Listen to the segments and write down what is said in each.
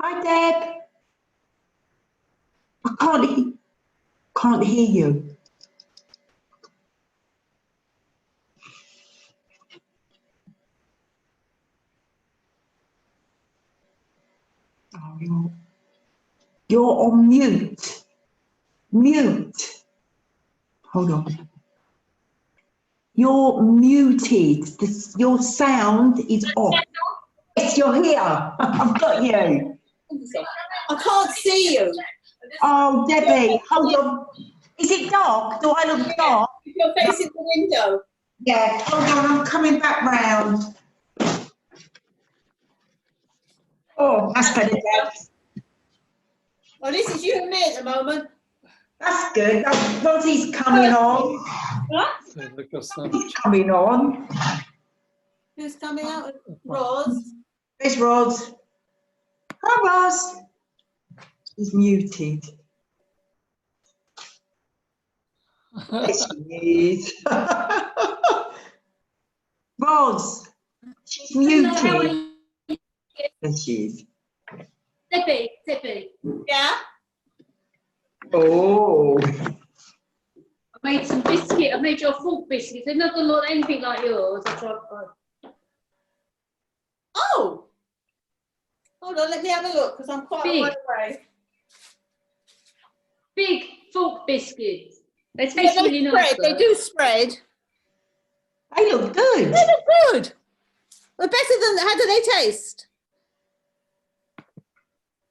Hi, Deb. I can't hear you. Oh, you're on mute. Mute. Hold on. You're muted. Your sound is off. Yes, you're here. I've got you. I can't see you. Oh, Debbie, hold on. Is it dark? Do I look dark? You're facing the window. Yeah, hold on, I'm coming back round. Oh, that's better, Deb. Well, this is you and me at the moment. That's good. Rozzie's coming on. What? He's coming on. Who's coming out? Roz. There's Roz. Hi, Roz. He's muted. There she is. Roz, she's muted. There she is. Debbie. Yeah? Oh. I made some biscuit. I made your fork biscuits. They're not going to look anything like yours. I tried. Oh! Hold on, let me have a look, because I'm quite a way away. Big fork biscuits. They Yeah, taste really nice. They do spread. They look good. They look good. They're better than, how do they taste?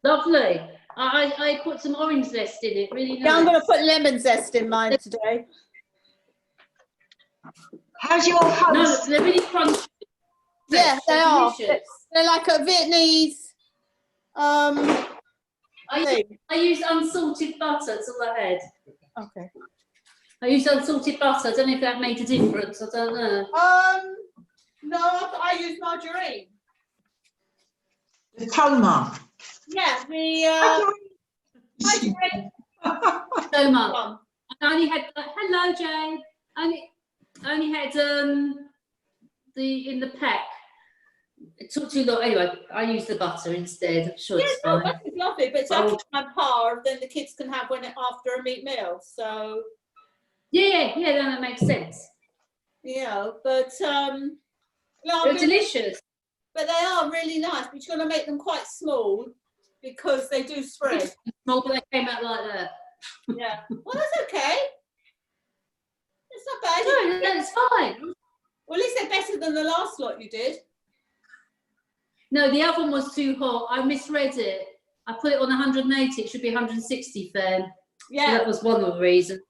Lovely. I put some orange zest in it. Really nice. Yeah, I'm going to put lemon zest in mine today. How's your host? No, they're really crunchy. Yeah, they are. Delicious. They're like a Vietnamese thing. I used unsalted butter. That's all I had. Okay. I used unsalted butter. I don't know if that made a difference. I don't know. No, I use margarine. The Toma. Yeah, the margarine. So much. I only had hello, Jane. Only had in the pack. It took too long. Anyway, I used the butter instead. I'm sure it's fine. Butter is lovely, but it's after my par, then the kids can have after a meat meal. So yeah, that makes sense. Yeah, but They're delicious. But they are really nice. But you're going to make them quite small because they do spread. Small, but they came out like that. Yeah. Well, that's okay. It's not bad. No, it's fine. Well, at least they're better than the last lot you did. No, the other one was too hot. I misread it. I put it on 180. It should be 160 fan. Yeah. So that was one of the reasons.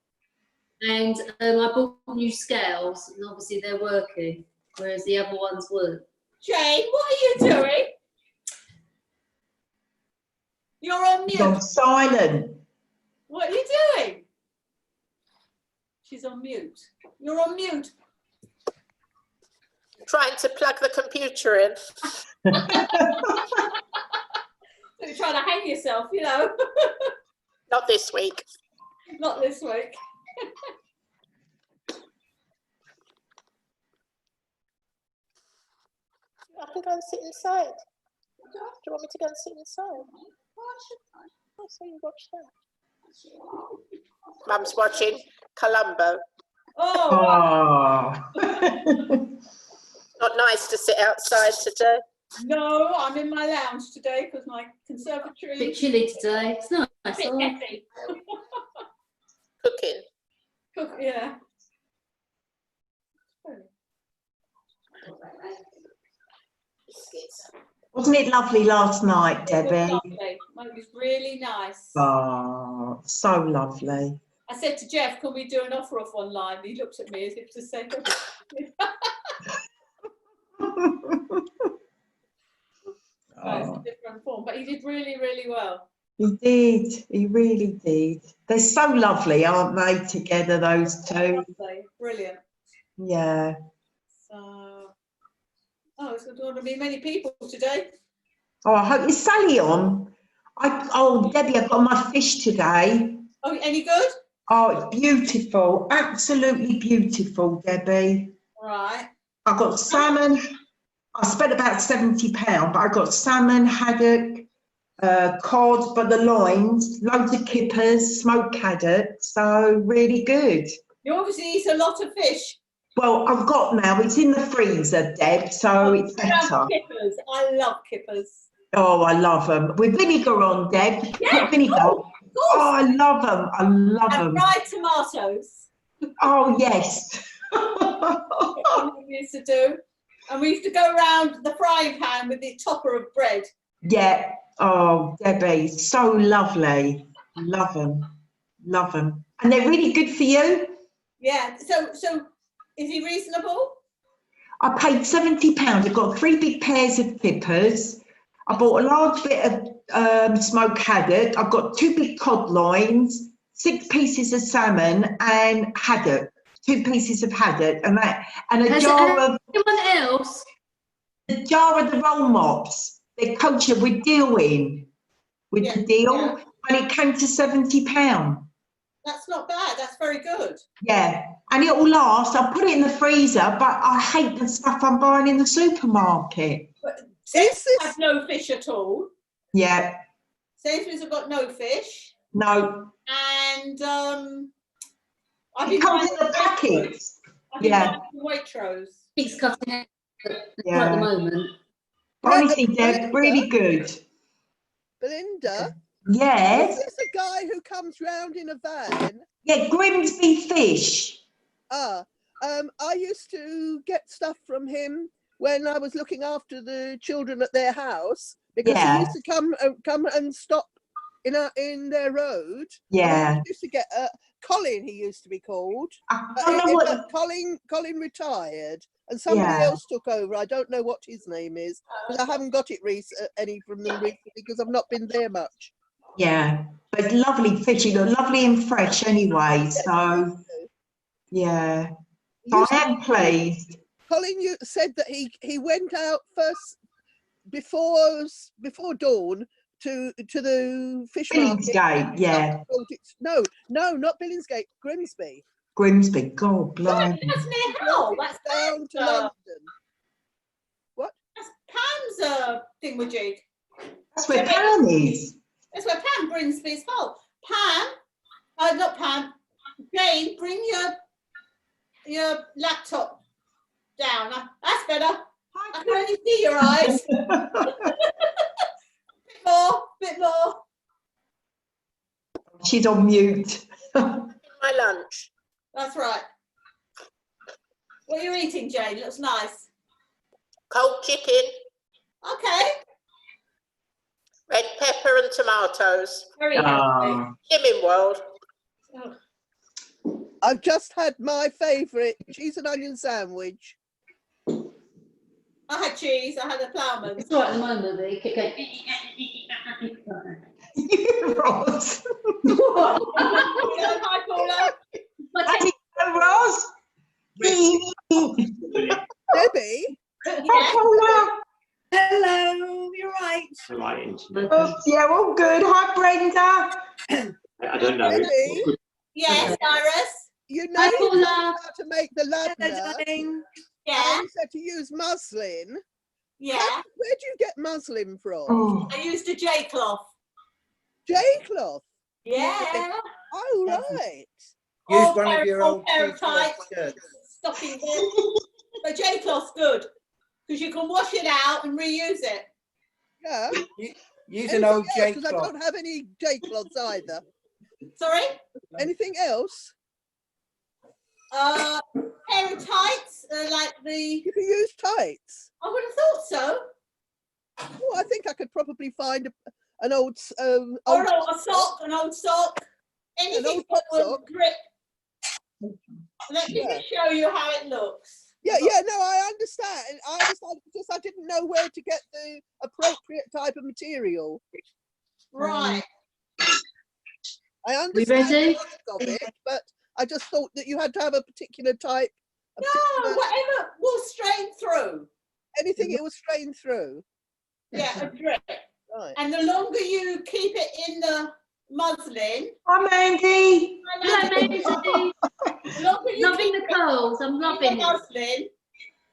And I bought new scales, and obviously they're working, whereas the other ones weren't. Jane, what are you doing? You're on mute. You're silent. What are you doing? She's on mute. You're on mute. Trying to plug the computer in. You're trying to hang yourself, you know. Not this week. Not this week. I can go and sit inside. Do you want me to go and sit inside? Oh, so you watch that. Mum's watching Columbo. Oh. Not nice to sit outside today. No, I'm in my lounge today because my conservatory. A bit chilly today. It's nice. A bit heavy. Cooking. Yeah. Wasn't it lovely last night, Debbie? It was lovely. It was really nice. Oh, so lovely. I said to Jeff, can we do an offer off online? He looked at me as if to say, it's a different form, but he did really, really well. He did. He really did. They're so lovely, aren't they, together, those two? Brilliant. Yeah. So, it's going to be many people today. Oh, I hope, is Sally on? Debbie, I've got my fish today. Oh, any good? Oh, it's beautiful. Absolutely beautiful, Debbie. Right. I got salmon. I spent about £70, but I got salmon, haddock, cod for the loins, loads of kippers, smoked haddock, so really good. You obviously eat a lot of fish. Well, I've got now, it's in the freezer, Deb, so it's better. Kippers. I love kippers. Oh, I love them. With vinegar on, Deb. Yeah, Put vinegar. of course. Oh, I love them. I love And them. fried tomatoes. Oh, yes. We used to do. And we used to go around the frying pan with the topper of bread. Yeah. Oh, Debbie, so lovely. Love them. Love them. And they're really good for you. Yeah. So is he reasonable? I paid £70. I got 3 big pairs of kippers. I bought a large bit of smoked haddock. I've got 2 big cod loins, 6 pieces of salmon, and haddock. 2 pieces of haddock, and a jar of Anyone else? a jar of the roll mops. They're kosher with deal in, with the deal, and it came to £70. That's not bad. That's very good. Yeah, and it will last. I'll put it in the freezer, but I hate the stuff I'm buying in the supermarket. Sainsbury's have no fish at all. Yeah. Sainsbury's have got no fish. No. And It comes in the packets. Yeah. Waitrose. He's cutting it Yeah. at the moment. Honestly, Deb, really good. Belinda, Yes. is this a guy who comes round in a van? Yeah, Grimsby Fish. I used to get stuff from him when I was looking after the children at their house, because he used to come and stop in their road. Yeah. I used to get Colin. He used to be called. I don't know what. Colin retired, and somebody else took over. I don't know what his name is, because I haven't got it any from them recently, because I've not been there much. Yeah, but it's lovely fish. You look lovely and fresh anyway. So, yeah. So I am pleased. Colin, you said that he went out first before dawn to the fish market. Billingsgate, yeah. No, not Billingsgate, Grimsby. Grimsby, God blimey. That's near Hull. That's down to London. What? That's Pam's thingamajig. That's where Pam is. That's where Pam, Grimsby's Hull. Pam, not Pam. Jane, bring your laptop down. That's better. I can only see your eyes. Bit more. She's on mute. My lunch. That's right. What are you eating, Jane? Looks nice. Cold chicken, Okay. red pepper and tomatoes. Very healthy. Skimming World. Oh. I've just had my favourite cheese and onion sandwich. I had cheese. I had a ploughman. It's all right at the moment, but he kept going. Ross. Hi, Paula. Ross. Debbie, Hi, Paula. Hello, you're right. I like internet. Oh, yeah, all good. Hi, Brenda. I don't know. Debbie, Yes, Iris. you Hi, know Paula. how to make the Hello, ladna. darling. Yeah, You said to use muslin. yeah. Where do you get muslin from? Oh, I used a J cloth. J-cloth. Yeah. Oh, right. Use Use one of your old pair of cheap cloth tights. shirts. Stockings. But J cloth's good because you can wash it out and reuse it. Yeah. Use an old J Because I cloth. don't have any J-cloths either. Sorry. Anything else? Pair of tights, like the. You can use tights. I would have thought so. Oh, I think I could probably find an old Or an old sock. Anything old that will sock. grip. Let me just show you how it looks. Yeah, no, I understand. Just I didn't know where to get the appropriate type of material. Right. I We understand the ready? logic of it, but I just thought that you had to have a particular type. No, whatever will strain through. Anything it was strained through. Yeah, a drip. Right. And the longer you keep it in the muslin, hi, Mandy. Hello, Maisie. the longer you Loving the curls. I'm keep loving the it. muslin,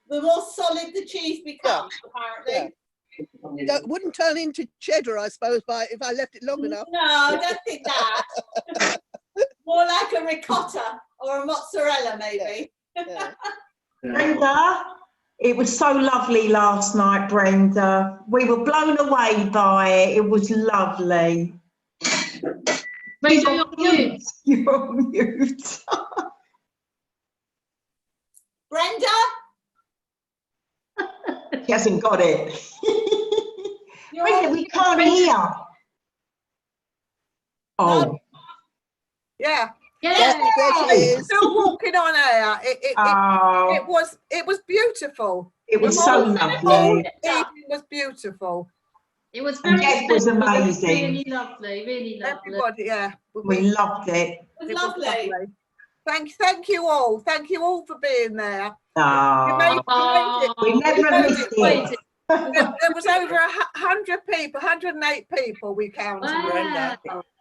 the more solid the cheese becomes, apparently. Yeah. wouldn't turn into cheddar, I suppose, if I left it long enough. No, I don't think that. More like a ricotta or a mozzarella, maybe. Yeah. Brenda, it was so lovely last night, Brenda. We were blown away by it. It was lovely. Rachel, you're mute. You're on mute. Brenda, She hasn't got it. you're Brenda, on. we can't hear. Oh. Yeah, Yeah. There she is. still walking on air. Oh, It was beautiful. it was the so whole- lovely. Evening was beautiful. It was And very Jeff was special. amazing. Really lovely, really lovely. Everybody, yeah. We loved it. It was lovely. Thank you all. Thank you all for being there. Oh, You made it. we never missed it. There was over 100 people, 108 people we counted. Wow.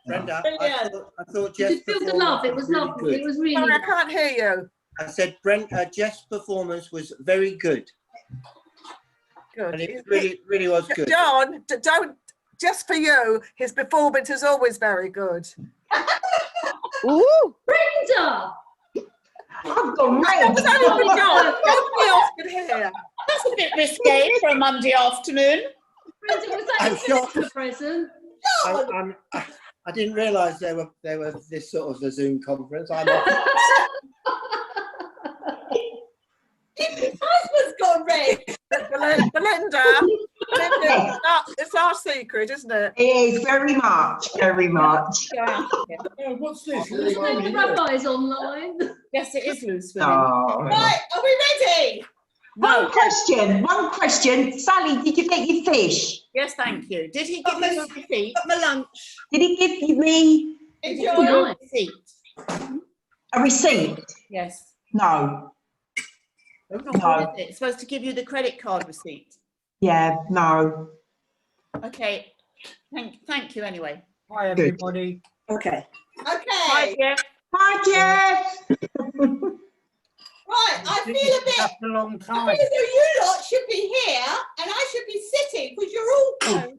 Brenda, Brilliant. I thought You Jeff's could feel the performance love. It was really lovely. It good. was really Sorry, I lovely. can't hear you. I said Jeff's performance was very good, and it Good. really was good. John, don't, just for you, his performance is always very good. Ooh, Brenda! I've gone That was red. only for John. Nobody else could hear. That's a bit risque for a Monday afternoon. Brenda, was that I'm your shocked. Christmas present? I didn't realise there were this sort of a Zoom conference. I'm off. Husband's gone red. Belinda, it's our secret, isn't it? It is very much, very much. What's this? There's no rabbis online. Yes, it is loose women. Oh. Right, are we ready? One question. Sally, did you get your fish? Yes, thank you. Did he give you a receipt? Got my lunch. Did he give me Enjoy. Oh, nice. Receipt. a receipt? Yes. No. What No. is it? It's supposed to give you the credit card receipt. Yeah, no. Okay. Thank you anyway. Hi everybody. Okay. Hi, Okay. Jeff. Hi, Jeff. Right, I feel a bit. That's a long I time. feel as though you lot should be here and I should be sitting because you're all good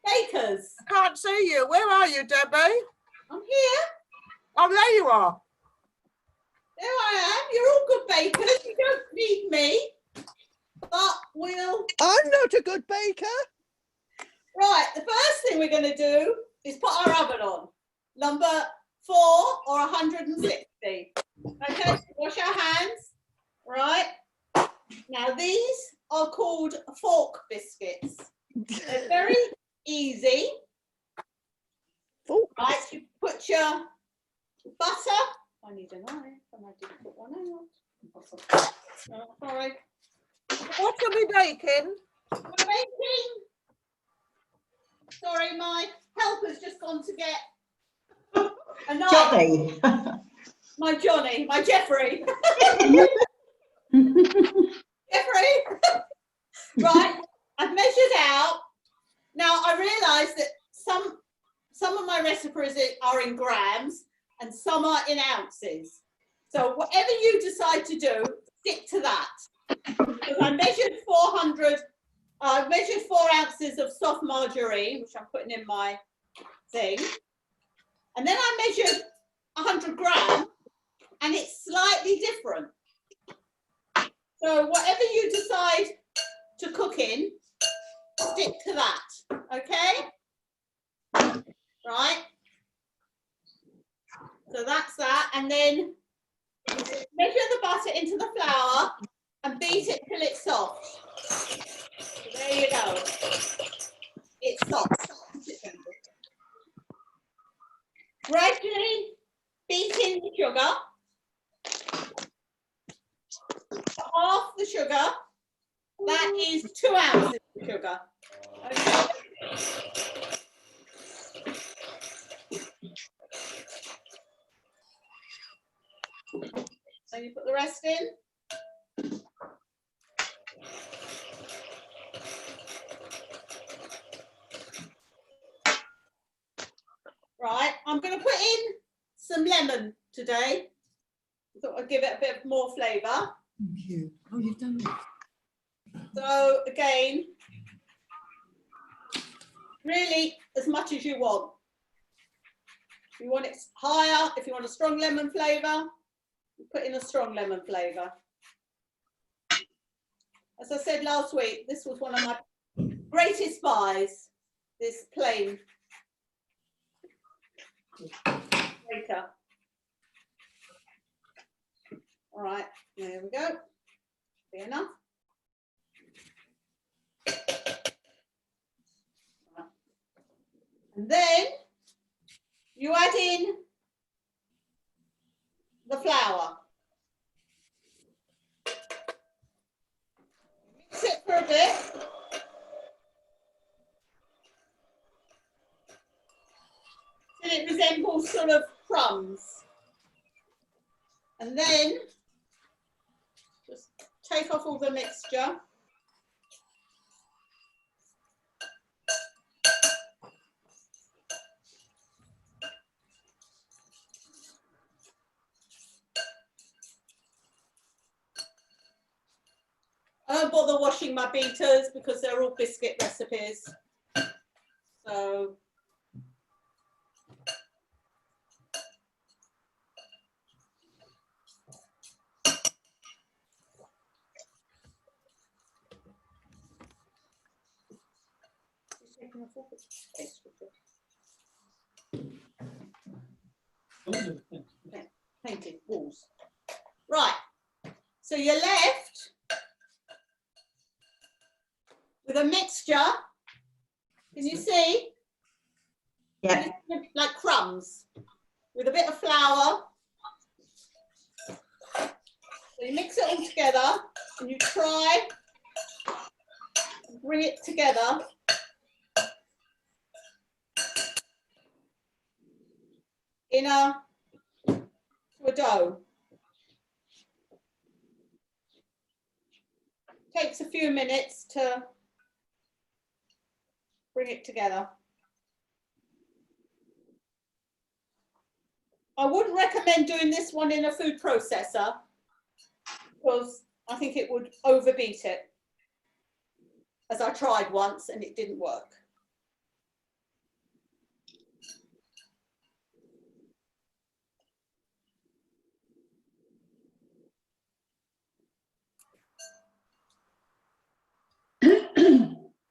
bakers. I can't see you. Where are you, Debbie? I'm here. Oh, there you are. There I am. You're all good bakers. You don't need me. But we'll. I'm not a good baker. Right, the first thing we're going to do is put our oven on. Number 4 or 160. Okay, wash our hands. Right. Now these are called fork biscuits. They're very easy. Fork Right, you put your butter. I need a knife, and I didn't put one out. Oh, sorry. What are we baking? We're making. Sorry, my helper's just gone to get a knife. Johnny. My Johnny, my Jeffrey. Jeffrey. Right, I've measured out. Now I realise that some of my recipes are in grams and some are in ounces. So whatever you decide to do, stick to that. Because I measured 4 ounces of soft margarine, which I'm putting in my thing. And then I measured 100 grams, and it's slightly different. So whatever you decide to cook in, stick to that, okay? Right? So that's that, and then measure the butter into the flour and beat it till it's soft. So there you go. It's soft. Gradually beat in the sugar. Half the sugar. That is 2 ounces of sugar. Okay. So you put the rest in. Right, I'm going to put in some lemon today. I thought I'd give it a bit more flavour. Thank you. Oh, you've done it. So again, really as much as you want. If you want it higher, if you want a strong lemon flavour, you put in a strong lemon flavour. As I said last week, this was one of my greatest buys, this plain shaker. All right, there we go. Be enough. And then you add in the flour. Mix it for a bit. Till it resembles sort of crumbs. And then just take off all the mixture. I don't bother washing my beaters because they're all biscuit recipes. So painted walls. Right. So you're left with a mixture. Can you see? Yeah. Like crumbs with a bit of flour. So you mix it all together and you try and bring it together. In a dough. Takes a few minutes to bring it together. I wouldn't recommend doing this one in a food processor because I think it would overbeat it, as I tried once and it didn't work.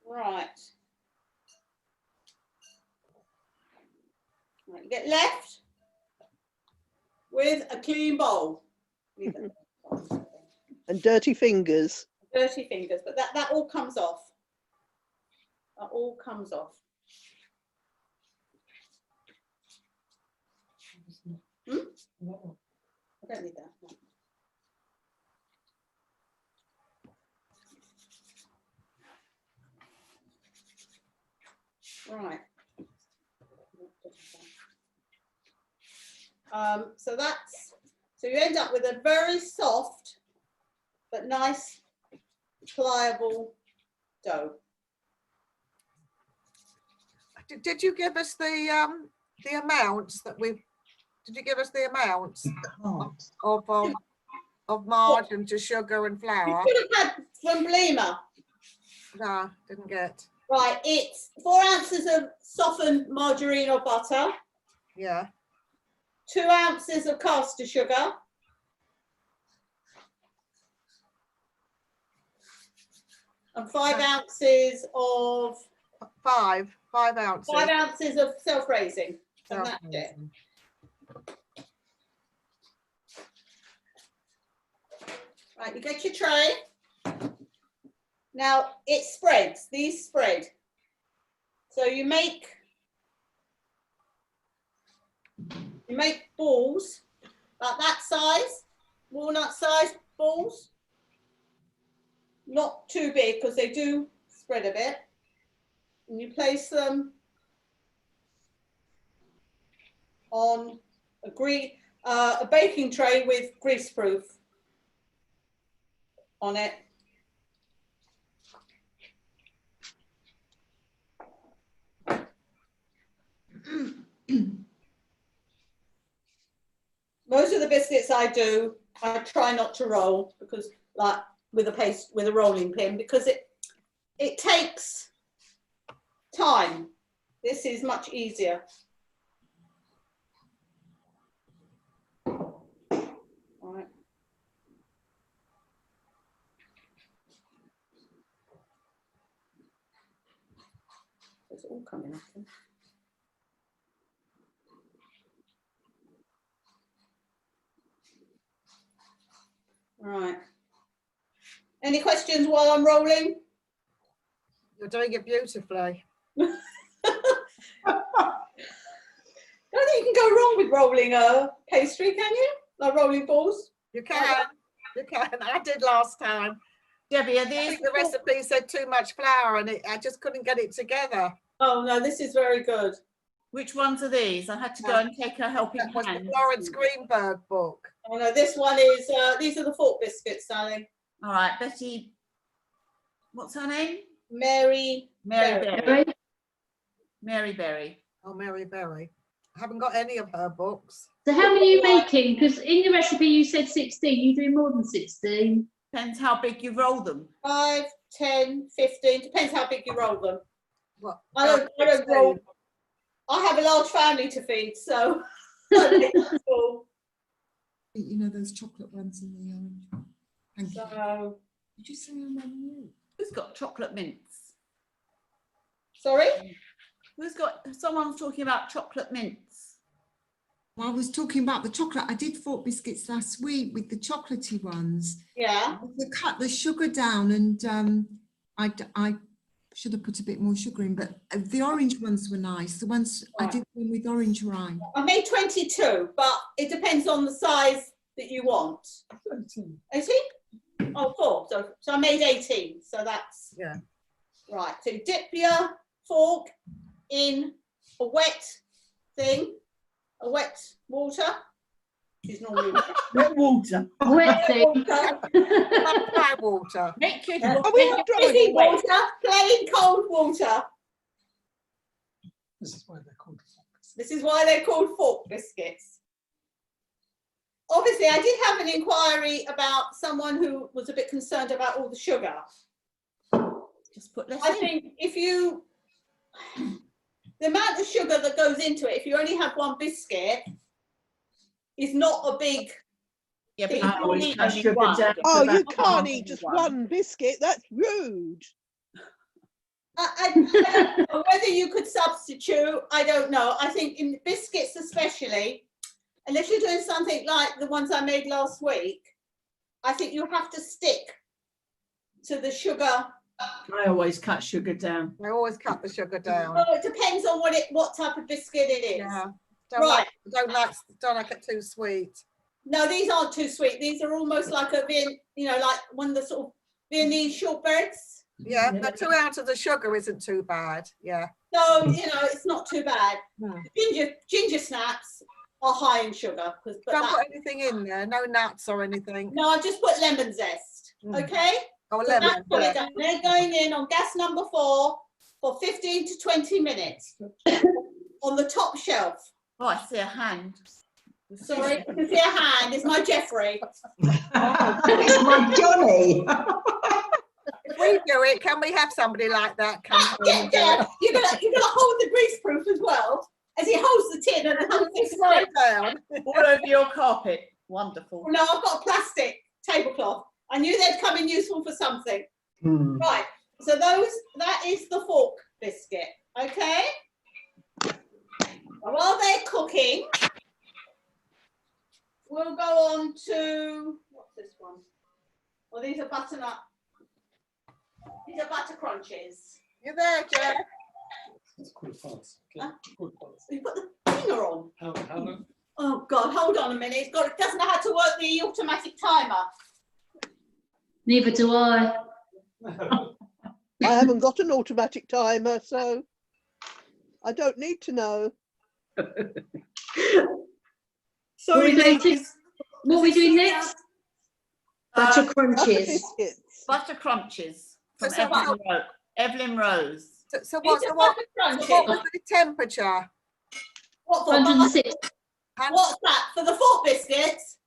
Right. Right, you get left with a clean bowl. And dirty fingers. Dirty fingers, but that all comes off. That all comes off. I don't need that. Right. So you end up with a very soft but nice pliable dough. Did you give us the amounts that we? Did you give us the amounts of margarine to sugar and flour? You could have had from Blima. No, didn't get. Right, it's 4 ounces of softened margarine or butter. Yeah. 2 ounces of caster sugar. And 5 ounces of 5 ounces. 5 ounces of self-raising. And that's it. Right, you get your tray. Now it spreads, these spread. So you make balls like that size, walnut size balls. Not too big because they do spread a bit. And you place them on a baking tray with greaseproof on it. Most of the biscuits I do, I try not to roll because, like with a rolling pin, because it takes time This is much easier. All right. It's all coming up. Right. Any questions while I'm rolling? You're doing it beautifully. I don't think you can go wrong with rolling a pastry, can you? Like rolling balls? You can. You can. I did last time. Debbie, are I these think the recipe said too much flour and I just couldn't get it together. Oh no, this is very good. which ones are these? I had to go and take a helping That was the hand. Florence Greenberg book. Oh no, this one is, these are the fork biscuits, Sally. All right, Betty, what's her name? Mary. Mary Berry. Berry. Mary Berry. Oh, Mary Berry. I haven't got any of her books. So how many are you making? Because in the recipe you said 16, you do more than 16. Depends how big you roll them. 5, 10, 15, depends how big you roll them. What? I don't roll. I have a large family to feed, so. You know those chocolate ones in the orange. Thank you. So, Did you say I'm on mute? Who's got chocolate mints? sorry? Who's got, someone's talking about chocolate mints. Well, I was talking about the chocolate. I did fork biscuits last week with the chocolatey ones. Yeah. I cut the sugar down and I should have put a bit more sugar in, but the orange ones were nice. The ones I did them with orange rind. I made 22, but it depends on the size that you want. 18? Oh, 4. So I made 18. So that's, Yeah. right. So dip your fork in a wet thing, a wet water. Which is normally Wet water. Wet thing. water. Dry water. Make your, Are we not Fizzy driving away? water, plain cold water. This is why they're called. This is why they're called fork biscuits. Obviously, I did have an inquiry about someone who was a bit concerned about all the sugar. just put less I in. think if you, the amount of sugar that goes into it, if you only have one biscuit, is not a big, Yeah, but you I can't always eat cut only sugar one. down. Oh, you That's can't only eat just one. one biscuit. That's rude. I don't know whether you could substitute, I don't know. I think in biscuits especially, unless you're doing something like the ones I made last week, I think you have to stick to the sugar. I always cut sugar down. I always cut the sugar down. Well, it depends on what type of biscuit it is. Yeah. Right. Don't like it too sweet. No, these aren't too sweet. These are almost like a like one of the sort of Viennese shortbreads. Yeah, but 2 ounces of the sugar isn't too bad. Yeah. So, it's not too bad. No. Ginger snaps are high in sugar. But Don't put anything in there, no nuts or anything. no, I've just put lemon zest. Mm. Okay? Oh, So lemon. that's what Yeah. it does. They're going in on gas number 4 for 15 to 20 minutes on the top shelf. Oh, I see a hand. Sorry, you can see a hand. It's my Jeffrey. It's my Johnny. If we do it, can we have somebody like that come home Yeah, and do yeah. it? You're gonna hold the greaseproof as well as he holds the tin and holds Just the slow it down. All over your carpet. Wonderful. No, I've got a plastic tablecloth. I knew they'd come in useful for something. Hmm. Right. So that is the fork biscuit. Okay. While they're cooking, we'll go on to what's this one? Well, these are butternut. These are butter crunches. You there, Jeff? It's called fast. Huh? Called fast. You put the finger on. How long? Oh God, hold on a minute. It doesn't know how to work the automatic timer. Neither do I. I haven't got an automatic timer, so I don't need to know. Sorry, What are we doing ladies. What are we doing next? Butter Butter crunches. biscuits. Butter crunches from So Evelyn Rose. So These what's are the, butter what crunches. was the temperature? What for? 106. What's that? For the fork biscuits?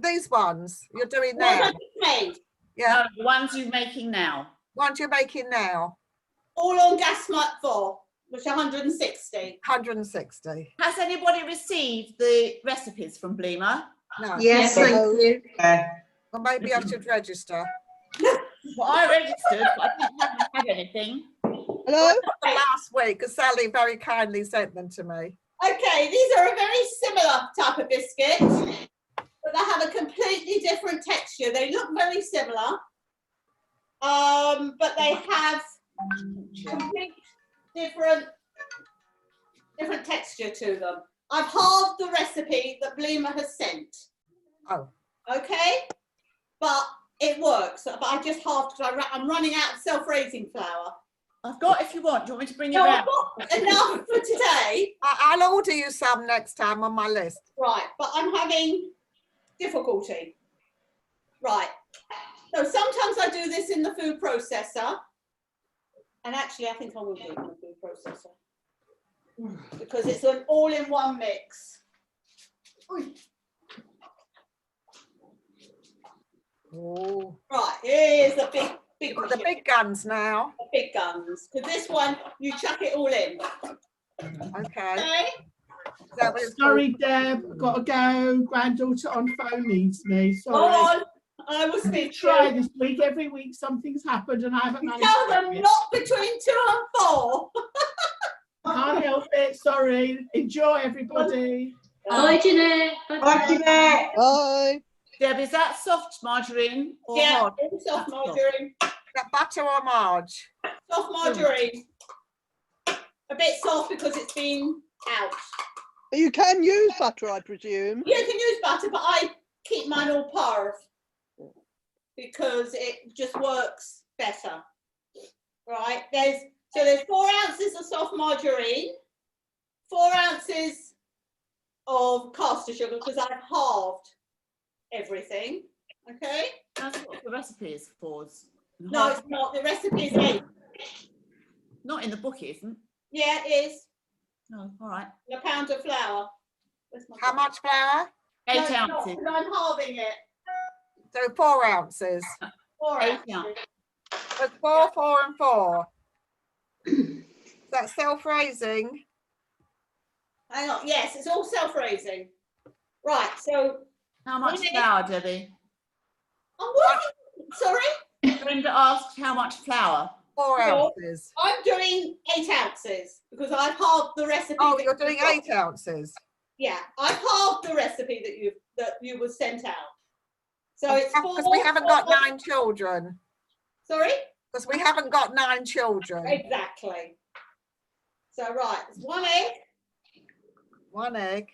These ones you're doing What now. have I just made? Yeah, No, the ones you're making now. ones you're making now. All on gas mark 4. Which 160. 160. Has anybody received the recipes from Bleemer? No. Yes, thank you. Well, maybe I should register. Well, I registered, but I haven't had anything. Hello? Last week, because Sally very kindly sent them to me. Okay, these are a very similar type of biscuit, but they have a completely different texture. They look very similar, but they have complete different texture to them. I've halved the recipe that Bleemer has sent. Oh. Okay, but it works. But I just halved because I'm running out of self-raising flour. I've got, if you want. Do you want me to bring it No, round? I've got enough for today. I'll order you some next time on my list. Right, but I'm having difficulty. Right, so sometimes I do this in the food processor. And actually, I think I will do it in the food processor. Because it's an all-in-one mix. Oy. Oh. Right, here's the big You've got the big guns now. The big guns. Because this one, you chuck it all in. Okay. Okay? Is that what it's Sorry, Deb, I've got to go. Granddaughter on phone needs me. Go Sorry. on. I will speak to Try you. this week. Every week something's happened and I haven't You managed tell to them get it. not between 2 and 4. Can't help it. Sorry. Enjoy, everybody. Bye, Jeanette. Bye, Jeanette. Bye. Deb, is that soft margarine or Yeah, hard? all soft That's soft. margarine. that butter or marge? Soft margarine. A bit soft because it's been out. You can use butter, I presume. You can use butter, but I keep mine all parve because it just works better. Right, there's 4 ounces of soft margarine, 4 ounces of caster sugar because I've halved everything. Okay. That's what the recipe is for. No, it's not. The recipe is 8. Not in the book, it isn't. Yeah, it is. Oh, all right. A pound of flour. Where's my How book? much flour? 8 No, it's not, ounces. 'cause I'm halving it. So 4 ounces. 4 8 ounces. ounces. That's 4, 4 and 4. That's self-raising. Hang on. Yes, it's all self-raising. Right. So How much Minute. flour, Debbie? I'm working. Sorry. Brenda asked how much flour. 4 Well, ounces. I'm doing 8 ounces because I've halved the recipe. Oh, that you're you've doing got. 8 ounces. Yeah, I've halved the recipe that you was sent out. So it's 4. Because we haven't got 9 children. Sorry. Because we haven't got 9 children. Exactly. So right, it's 1 egg. 1 egg.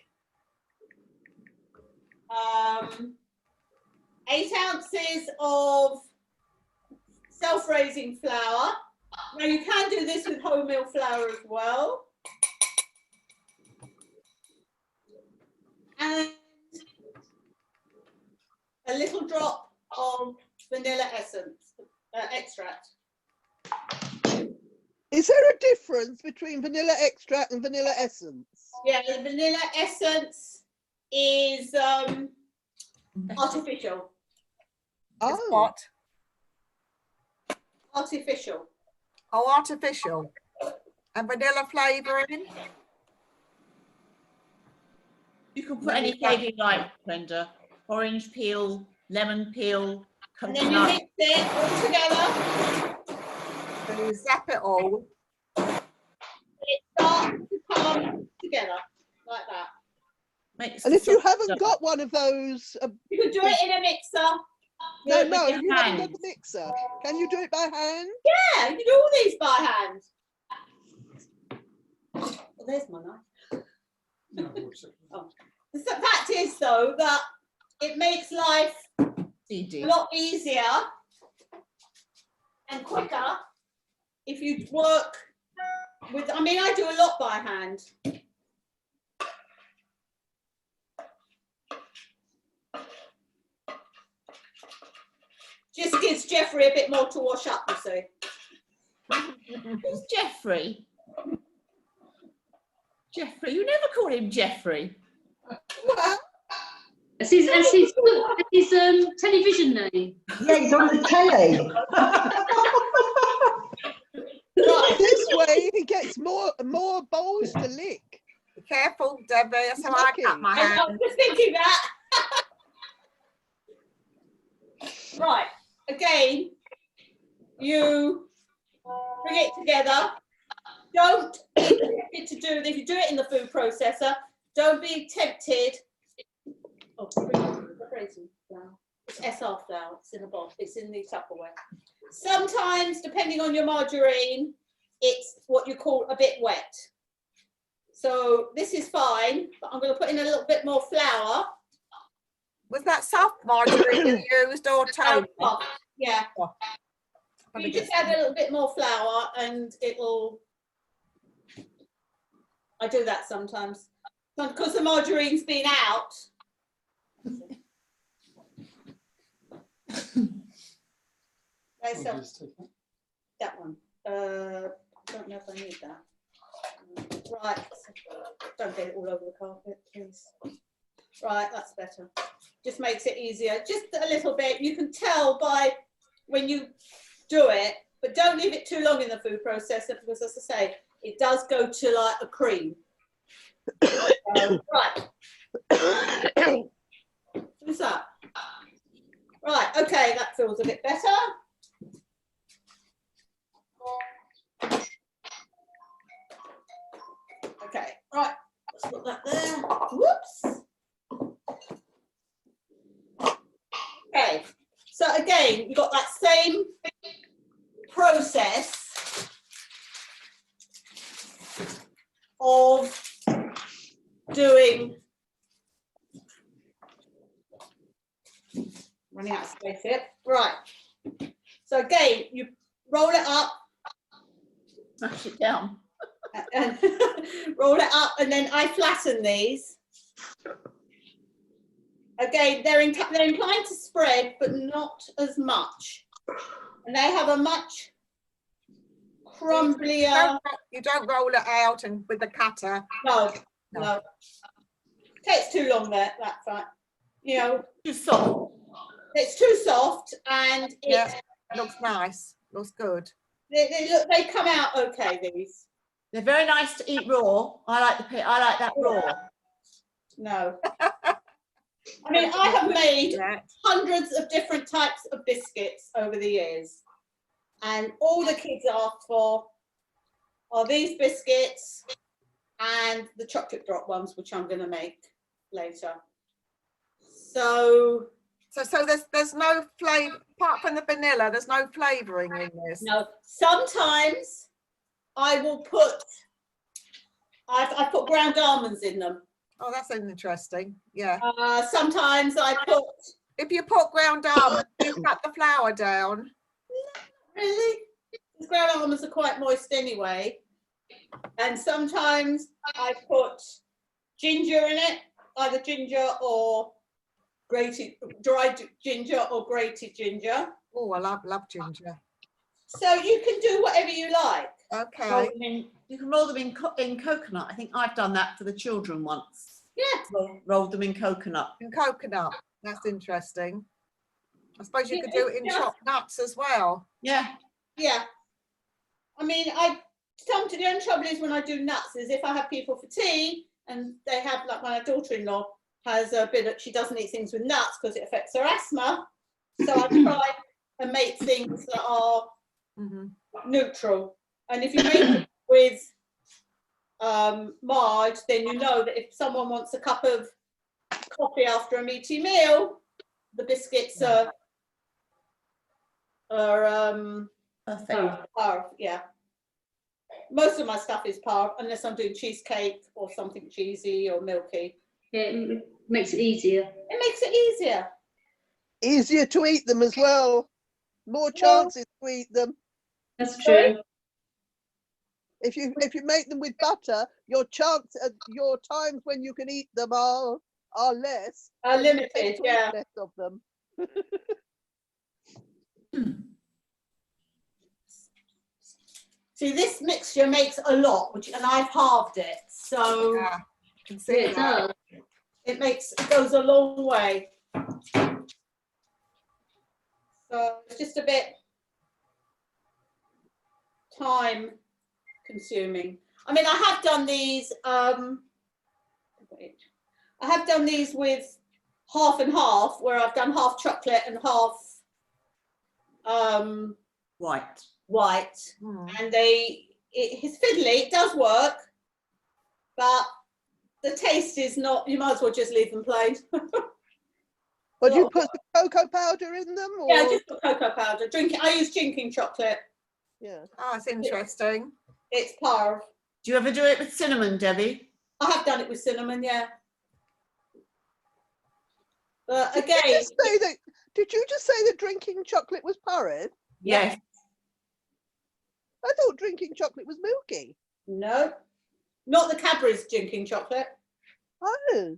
8 ounces of self-raising flour. Now you can do this with wholemeal flour as well. And a little drop of vanilla essence, extract. Is there a difference between vanilla extract and vanilla essence? Yeah, the vanilla essence is artificial. It's Oh, what? Artificial. Oh, artificial. And vanilla flavouring? You can put any flavour you like, Brenda. Orange peel, lemon peel, And then you coconut. mix it all together. So you zap it all. It starts to come together like that. Makes and the if you soft haven't stuff. got one of those, You can do it in a mixer. Do no, it with no, your if you haven't got hands. the mixer, can you do it by hand? Yeah, you can do all these by hand. Well, there's my knife. The fact is, though, that it makes life CD. a lot easier and quicker if you work with, I mean, I do a lot by hand. Just gives Jeffrey a bit more to wash up, you see. Who's Jeffrey? Jeffrey, you never call him Jeffrey. Well, That's his television name. Yeah, he's on the telly. right. This way, only gets more bowls to lick. Be careful, Debbie. That's how I cut my I hand. was just thinking that. Right, again, you bring it together. Don't be tempted to do it. If you do it in the food processor, don't be tempted. Oh, raisin flour. It's SR flour. It's in the box. It's in the Tupperware. Sometimes, depending on your margarine, it's what you call a bit wet. So this is fine, but I'm going to put in a little bit more flour. Was that soft margarine you used or toast? Yeah. Oh. You just add a little bit more flour and it'll. I do that sometimes. Because the margarine's been out. That one. I don't know if I need that. Right. Don't get it all over the carpet, please. Right, that's better. Just makes it easier. Just a little bit. You can tell by when you do it, but don't leave it too long in the food processor because, as I say, it does go to like a cream. Right. Who's that? Right, okay, that feels a bit better. Okay, right, let's put that there. Whoops. Okay, so again, you've got that same process of doing, running out of space here, right. So again, you roll it up. Smash it down. And roll it up, and then I flatten these. Again, they're inclined to spread, but not as much. And they have a much crumblier. You don't roll it out and with the cutter. No. Takes too long there, that's right. You know, Too soft. it's too soft, and Yeah, looks nice. Looks good. they come out okay, these. They're very nice to eat raw. I like that raw. No. I mean, I have made hundreds of different types of biscuits over the years, and all the kids ask for are these biscuits and the chocolate drop ones, which I'm going to make later. So there's no flavour apart from the vanilla. There's no flavouring in this. no, sometimes I will put. I put ground almonds in them. Oh, that's interesting. Yeah. Sometimes I put. If you put ground almonds, you cut the flour down. Really? Because ground almonds are quite moist anyway. And sometimes I put ginger in it, either ginger or grated, dried ginger or grated ginger. Oh, I love ginger. So you can do whatever you like. Okay. You can roll them in coconut. I think I've done that for the children once. Yeah. Rolled them in coconut. In coconut. That's interesting. I suppose you could do it in chopped nuts as well. Yeah. Yeah. I mean, the only trouble is when I do nuts is if I have people for tea and they have, like my daughter-in-law has a bit of, she doesn't eat things with nuts because it affects her asthma. So I try and make things that are neutral. And if you make it with marge, then you know that if someone wants a cup of coffee after a meaty meal, the biscuits are Perfect. yeah. Most of my stuff is par, unless I'm doing cheesecake or something cheesy or milky. Yeah, it makes it easier. It makes it easier. Easier to eat them as well. More chances to eat them. That's true. If you make them with butter, your times when you can eat them are less. Are limited, yeah. Less of them. See, this mixture makes a lot, and I've halved it, so Yeah, I can see It that. does. it goes a long way. So it's just a bit time consuming. I mean, I have done these. I have done these with half and half, where I've done half chocolate and half White. white, and it's fiddly. It does work, but the taste is not. You might as well just leave them plain. Would you put the cocoa powder in them? Or? Yeah, just put cocoa powder. I use drinking chocolate. Yeah. Oh, it's interesting. It's Parve. Do you ever do it with cinnamon, Debbie? I have done it with cinnamon, yeah. But again, Did you just say that drinking chocolate was porrid? Yes. I thought drinking chocolate was milky. no, not the Cadbury's drinking chocolate. Oh,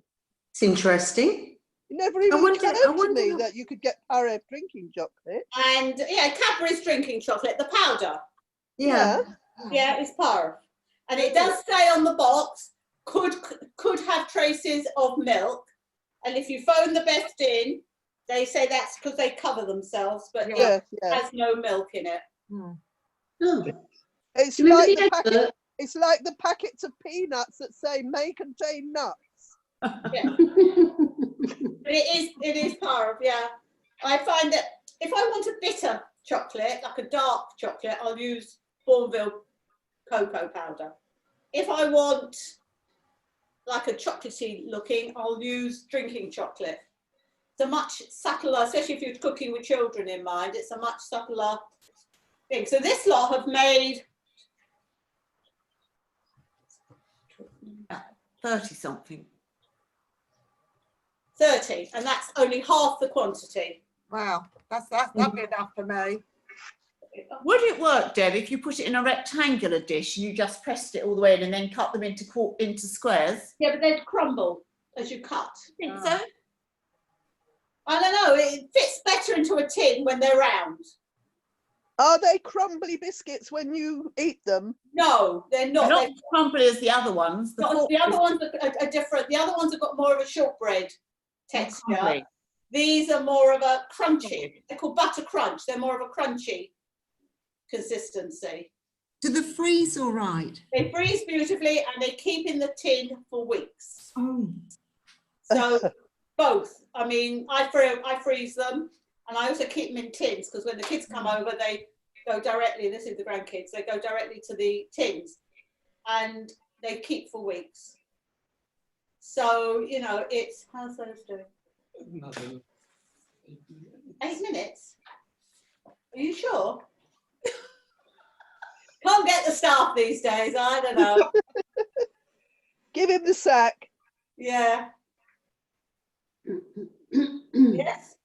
It's interesting. it never even wonder- occurred I to wonder me how- that you could get porrid drinking chocolate. And yeah, Cadbury's drinking chocolate, the powder. Yeah. Yeah, it's Parve. And it does say on the box, could have traces of milk. And if you phone the best in, they say that's because they cover themselves, but Yeah, it yeah. has no milk in it. Oh, It's do you remember like the the packet. advert? It's like the packets of peanuts that say may contain nuts. Yeah. But it is Parve, yeah. I find that if I want a bitter chocolate, like a dark chocolate, I'll use Bourneville cocoa powder. If I want like a chocolatey looking, I'll use drinking chocolate. It's a much subtler, especially if you're cooking with children in mind, it's a much subtler thing. So this lot have made 30 something. 30, and that's only half the quantity. Wow, that'd be enough for me. Would it work, Deb, if you put it in a rectangular dish and you just pressed it all the way in and then cut them into squares? Yeah, but they'd crumble as you cut. Think so? I don't know, it fits better into a tin when they're round. Are they crumbly biscuits when you eat them? No, they're not. Not They're as crumbly as the other ones. not- the other ones are different. The other ones have got more of a shortbread texture. crumbly. These are more of a crunchy. They're called butter crunch. They're more of a crunchy consistency. Do they freeze all right? They freeze beautifully and they keep in the tin for weeks. Oh, So both. I mean, I freeze them, and I also keep them in tins because when the kids come over, they go directly. This is the grandkids. They go directly to the tins, and they keep for weeks. So you know, it's how's those doing? 8 minutes. Are you sure? Can't get the staff these days. I don't know. Give him the sack. Yeah. Yes.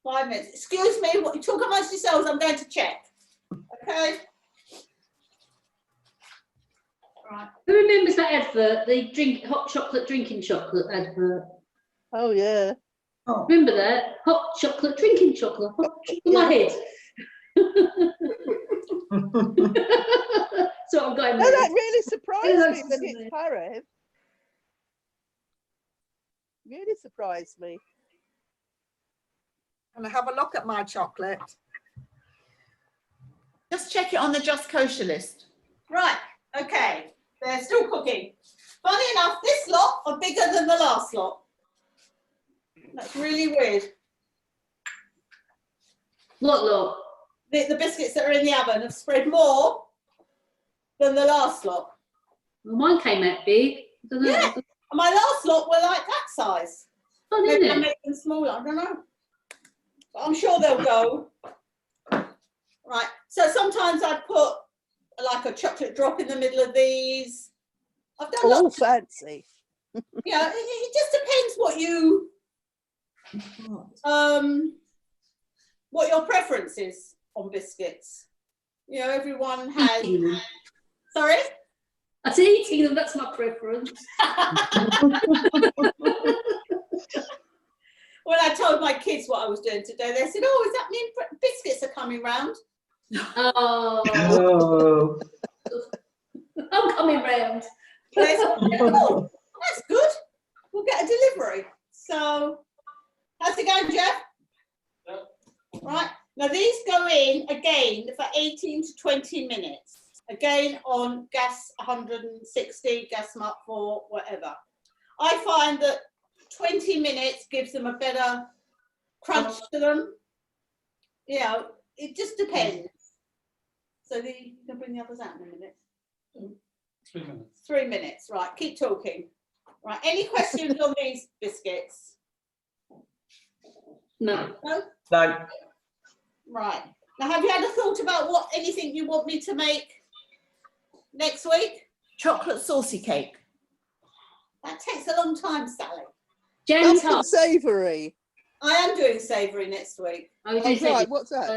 5 minutes. Excuse me. What you talk amongst yourselves? I'm going to check. Okay. Right. Who remembers that advert, the hot chocolate drinking chocolate advert? Oh yeah. Remember that? Hot chocolate drinking chocolate. Hot chocolate in my head. So I've got in No, my that head. really surprised Yeah, me that that's- it's porrid. Really surprised me. And I have a look at my chocolate. Just check it on the Just Kosher list. Right. Okay. They're still cooking. Funny enough, this lot are bigger than the last lot. That's really weird. What lot? The biscuits that are in the oven have spread more than the last lot. Well, mine came out big. I don't know. Yeah. And my last lot were like that size. Fun, Maybe isn't I it? make them smaller. I don't know. But I'm sure they'll go. Right. So sometimes I put like a chocolate drop in the middle of these. I've done All lots. fancy. Yeah. It just depends what your preference is on biscuits. You know, everyone has. Eating them. Sorry. I said eating them, that's my preference. When I told my kids what I was doing today, they said, "Oh, is that mean biscuits are coming round?" Oh, Oh. I'm coming round. They said, "Oh, that's good. We'll get a delivery." So, how's it going, Jeff? Right. Now these go in again for 18 to 20 minutes. Again, on gas 160, gas mark 4, whatever. I find that 20 minutes gives them a better crunch to them. You know, it just depends. So you can bring the others out in a minute. 3 minutes. 3 minutes, right, keep talking. Right, any questions on these biscuits? No. No? No. Right. Now, have you had a thought about what anything you want me to make next week? Chocolate saucy cake. That takes a long time, Sally. Jam Something tart. savoury. I am doing savoury next week. Oh, Oh, right, what's that?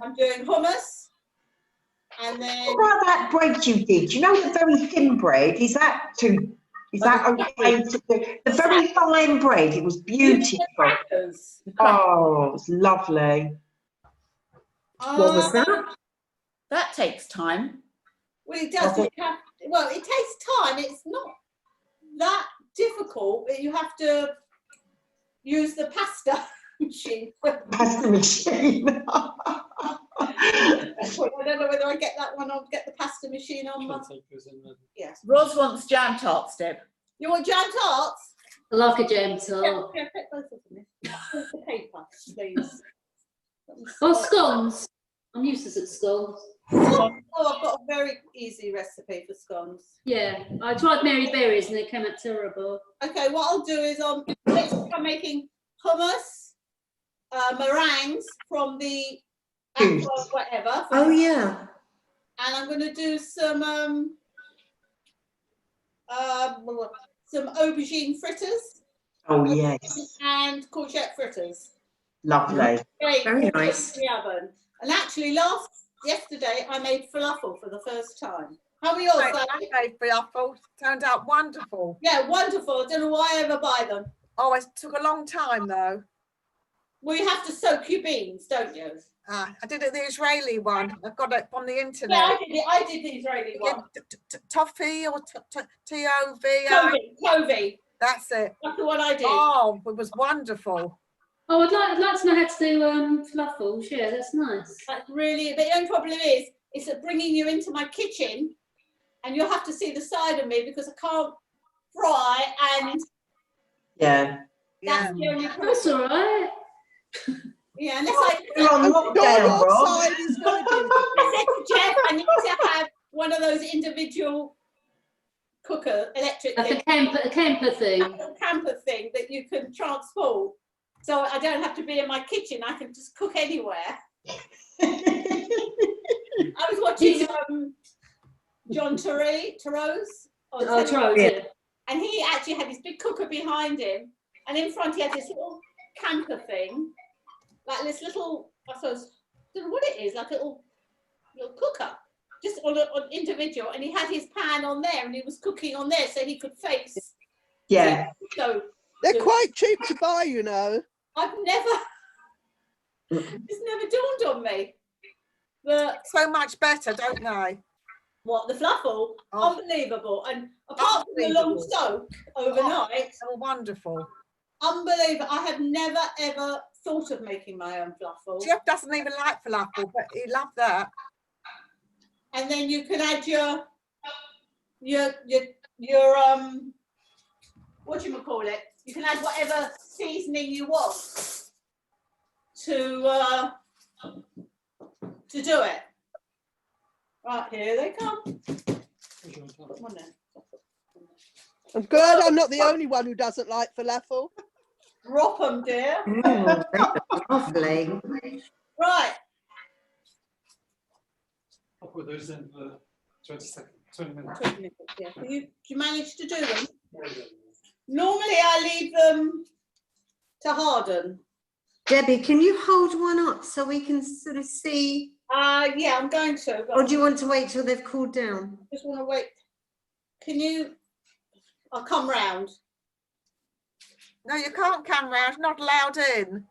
I'm doing hummus. And then What about that bread you did? You know the very thin bread? Is that okay to do? The very fine bread, it was beautiful. crackers. Oh, it was lovely. What was that? That takes time. Well, it does. Well, it takes time. It's not that difficult. You have to use the pasta machine. Pasta machine. I don't know whether I get that one or get the pasta machine on. Yes. Ros wants jam tarts, Deb. You want jam tarts? I like a jam tart. Yeah, pick both of them. Here's the paper, please. Oh, scones. I'm useless at scones. Oh, I've got a very easy recipe for scones. Yeah, I tried Mary Berry's and they came out terrible. Okay, what I'll do is next week I'm making hummus, meringues from the aqua whatever. Oh, yeah. And I'm going to do some aubergine fritters. Oh, yes. And courgette fritters. Lovely. Great. Very nice. In the oven. And actually, yesterday I made falafel for the first time. How are yours? I made falafel. Turned out wonderful. Yeah, wonderful. I don't know why I ever buy them. Oh, it took a long time though. Well, you have to soak your beans, don't you? I did it the Israeli one. I've got it on the internet. Yeah, I did the Israeli one. Toffee or T-O-V? Tovi. That's it. That's the one I did. Oh, it was wonderful. Oh, I'd like to know how to do falafels. Yeah, that's nice. That's really, the only problem is that bringing you into my kitchen and you'll have to see the side of me because I can't fry and Yeah. that's the only problem. That's all right. Yeah, unless You're on lockdown, Rob. I said to Jeff, I need to have one of those individual electric Like a camper thing. A camper thing that you can transport. So I don't have to be in my kitchen. I can just cook anywhere. I was watching John Turose. Yeah. And he actually had this big cooker behind him. And in front he had this little camper thing. Like this little, I suppose, I don't know what it is, like a little cooker. Just on individual. And he had his pan on there and he was cooking on there so he could face. Yeah. So they're quite cheap to buy, you know. It's never dawned on me. But so much better, don't they? What, the falafel? Oh. Unbelievable. And apart from the long soak overnight. Oh, wonderful. Unbelievable. I have never ever thought of making my own falafel. Jeff doesn't even like falafel, but he loved that. And then you can add your whatchamacallit? You can add whatever seasoning you want to do it. Right, here they come. Put them on there. I'm glad I'm not the only one who doesn't like falafel. Drop them, dear. Lovely. Right. I'll put those in for 20 minutes. 20 minutes, yeah. Do you manage to do them? Normally I leave them to harden. Debbie, can you hold one up so we can sort of see? Yeah, I'm going to. Or do you want to wait till they've cooled down? Just want to wait. Can you? I'll come round. No, you can't come round. Not allowed in.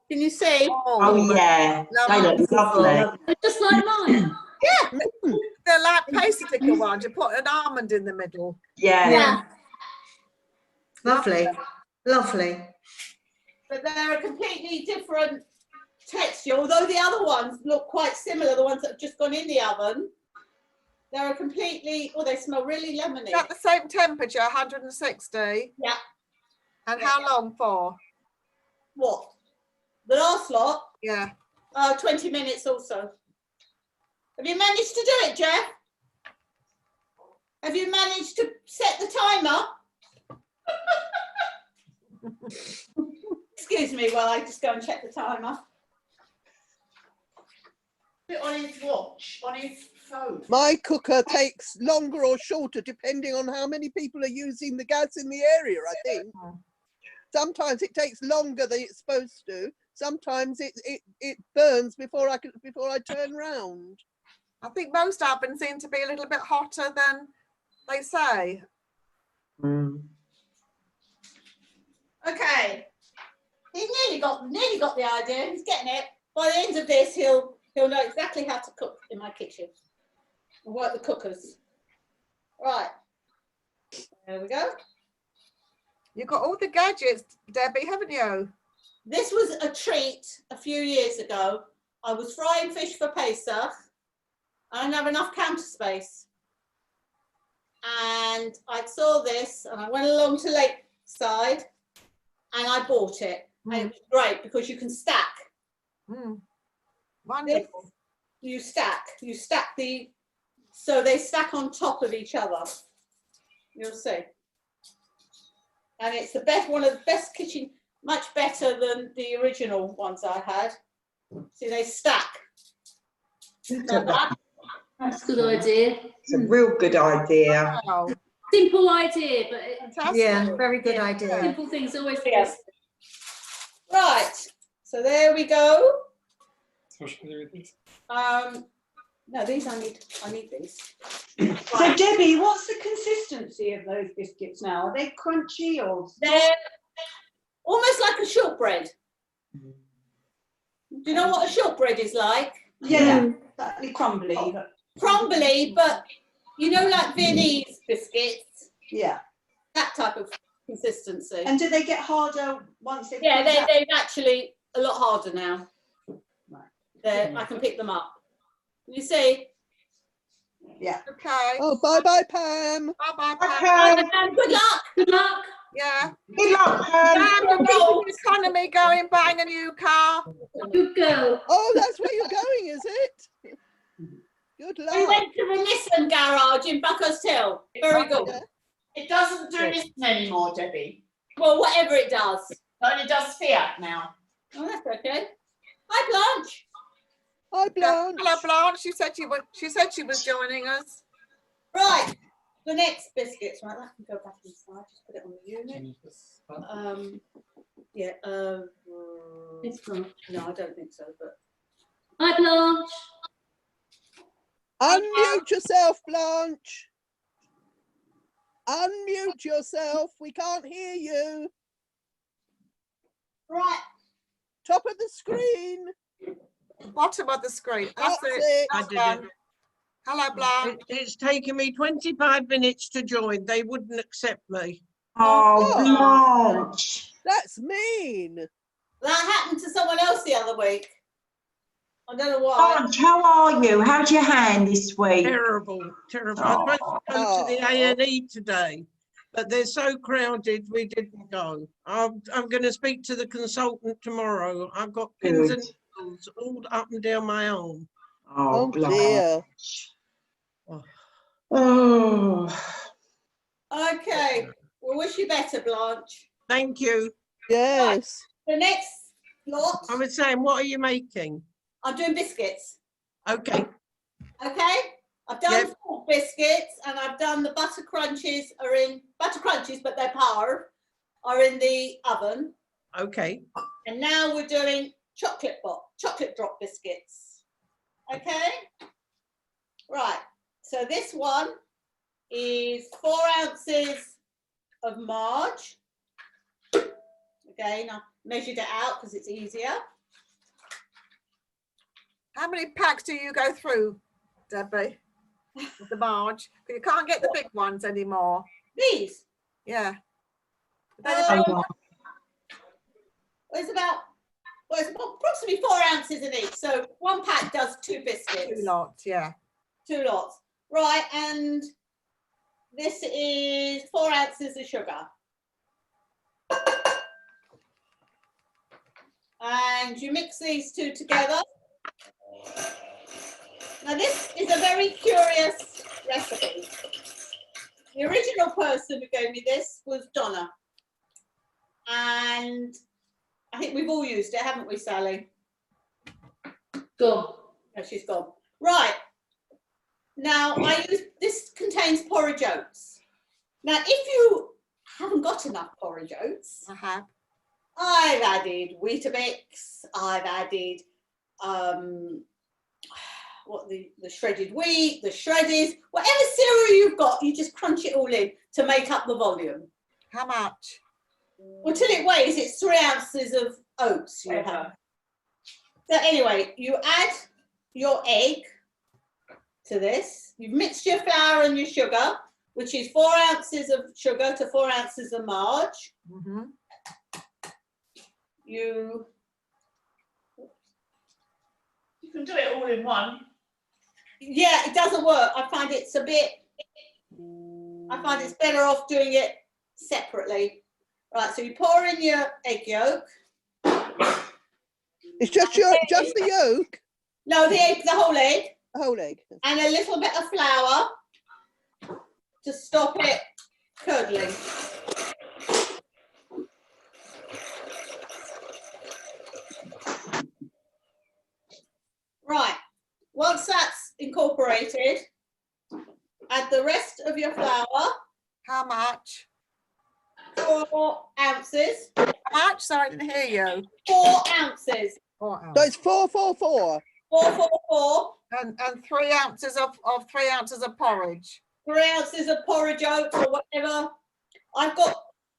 Can you see? Oh yeah, they look lovely. Just like mine. Yeah, they're like pasty sticker ones. You put an almond in the middle. Yeah. Lovely, lovely. But they're a completely different texture, although the other ones look quite similar, the ones that have just gone in the oven. They're a completely, oh, they smell really lemony. Is that the same temperature, 160? Yeah. And how long for? What? The last lot? Yeah. 20 minutes also. Have you managed to do it, Jeff? Have you managed to set the timer? Excuse me while I just go and check the timer. Put it on his watch, on his phone. My cooker takes longer or shorter depending on how many people are using the gas in the area, I think. Sometimes it takes longer than it's supposed to. Sometimes it burns before I turn round. I think most ovens seem to be a little bit hotter than they say. Okay. He's nearly got the idea. He's getting it. By the end of this, he'll know exactly how to cook in my kitchen. And work the cookers. Right. There we go. You've got all the gadgets, Debbie, haven't you? This was a treat a few years ago. I was frying fish for Pesach. I didn't have enough counter space. And I saw this and I went along to Lakeside and I bought it. And it was great because you can stack. Wonderful. This, you stack so they stack on top of each other. You'll see. And it's the best, one of the best kitchen, much better than the original ones I had. See, they stack. Like that. That's a good idea. It's a real good idea. Wow. Simple idea, but Fantastic. Yeah, very good idea. simple things always. Yes. Right. So there we go. So should we do with these? No, these I need these. So Debbie, what's the consistency of those biscuits now? Are they crunchy or? They're almost like a shortbread. Do you know what a shortbread is like? Yeah, slightly crumbly. But... Crumbly, but you know, like Viennese biscuits. Yeah. That type of consistency. And do they get harder once they? Yeah, they're actually a lot harder now. Right. I can pick them up. You see? Yeah. Okay. Oh, bye-bye, Pam. Bye-bye, Bye, Pam. Pam. Good luck. Good luck. Yeah. Good luck, Pam, you're keeping the economy going, buying a new car. Good girl. Oh, that's where you're going, is it? Good luck. We went to the Nissan garage in Buckhurst Hill. Very good. Yeah. It doesn't do this anymore, Debbie. Well, whatever it does. It only does Fiat now. Oh, that's okay. Hi, Blanche. Hi, Blanche. Hello, Blanche. She said she was joining us. Right. The next biscuits. Right, that can go back inside. Just put it on the Do you unit. need this? Yeah. It's Blanche. No, I don't think so. But Hi, Blanche. Unmute yourself, Blanche. Unmute yourself. We can't hear you. right. Top of the screen. Bottom of the screen. That's That's it. it. That's I did done. it. Hello, Blanche. It's taken me 25 minutes to join. They wouldn't accept me. Oh, Blanche. That's mean. That happened to someone else the other week. I don't know why. Blanche, how are you? How's your hand this week? Terrible, terrible. I was supposed to go to the A&E today, but they're so crowded, we didn't go. I'm going to speak to the consultant tomorrow. I've got pins and needles all up and down my arm. Oh, Oh dear. Oh. Okay. We'll wish you better, Blanche. Thank you. Yes. The next lot, I was saying, what are you making? I'm doing biscuits. Okay. Okay? I've done Yep. salt biscuits and I've done the butter crunches butter crunches, but they're powered, are in the oven. Okay. And now we're doing chocolate drop biscuits. Okay? Right. So this one is 4 ounces of marge. Again, I measured it out because it's easier. How many packs do you go through, Debbie? With the marge? You can't get the big ones anymore. These? Yeah. It's about, well, it's approximately 4 ounces in each. So 1 pack does 2 biscuits. 2 lots, yeah. 2 lots. Right, and this is 4 ounces of sugar. And you mix these 2 together. Now this is a very curious recipe. The original person who gave me this was Donna. And I think we've all used it, haven't we, Sally? Gone. Oh, she's gone. Right. Now, this contains porridge oats. Now, if you haven't got enough porridge oats, I've added Weetabix, I've added the shredded wheat, the shredded, whatever cereal you've got, you just crunch it all in to make up the volume. How much? Well, till it weighs, it's 3 ounces of oats you have. So anyway, you add your egg to this. You've mixed your flour and your sugar, which is 4 ounces of sugar to 4 ounces of marge. You can do it all in one. Yeah, it doesn't work. I find it's better off doing it separately. Right, so you pour in your egg yolk. It's just the yolk? No, the whole egg. The whole egg. And a little bit of flour to stop it curdling. Right, once that's incorporated, add the rest of your flour. How much? 4 ounces. How much? Sorry, I didn't hear you. 4 ounces. 4 ounces. So it's 444. 444. And 3 ounces of 3 ounces of porridge. 3 ounces of porridge oats or whatever.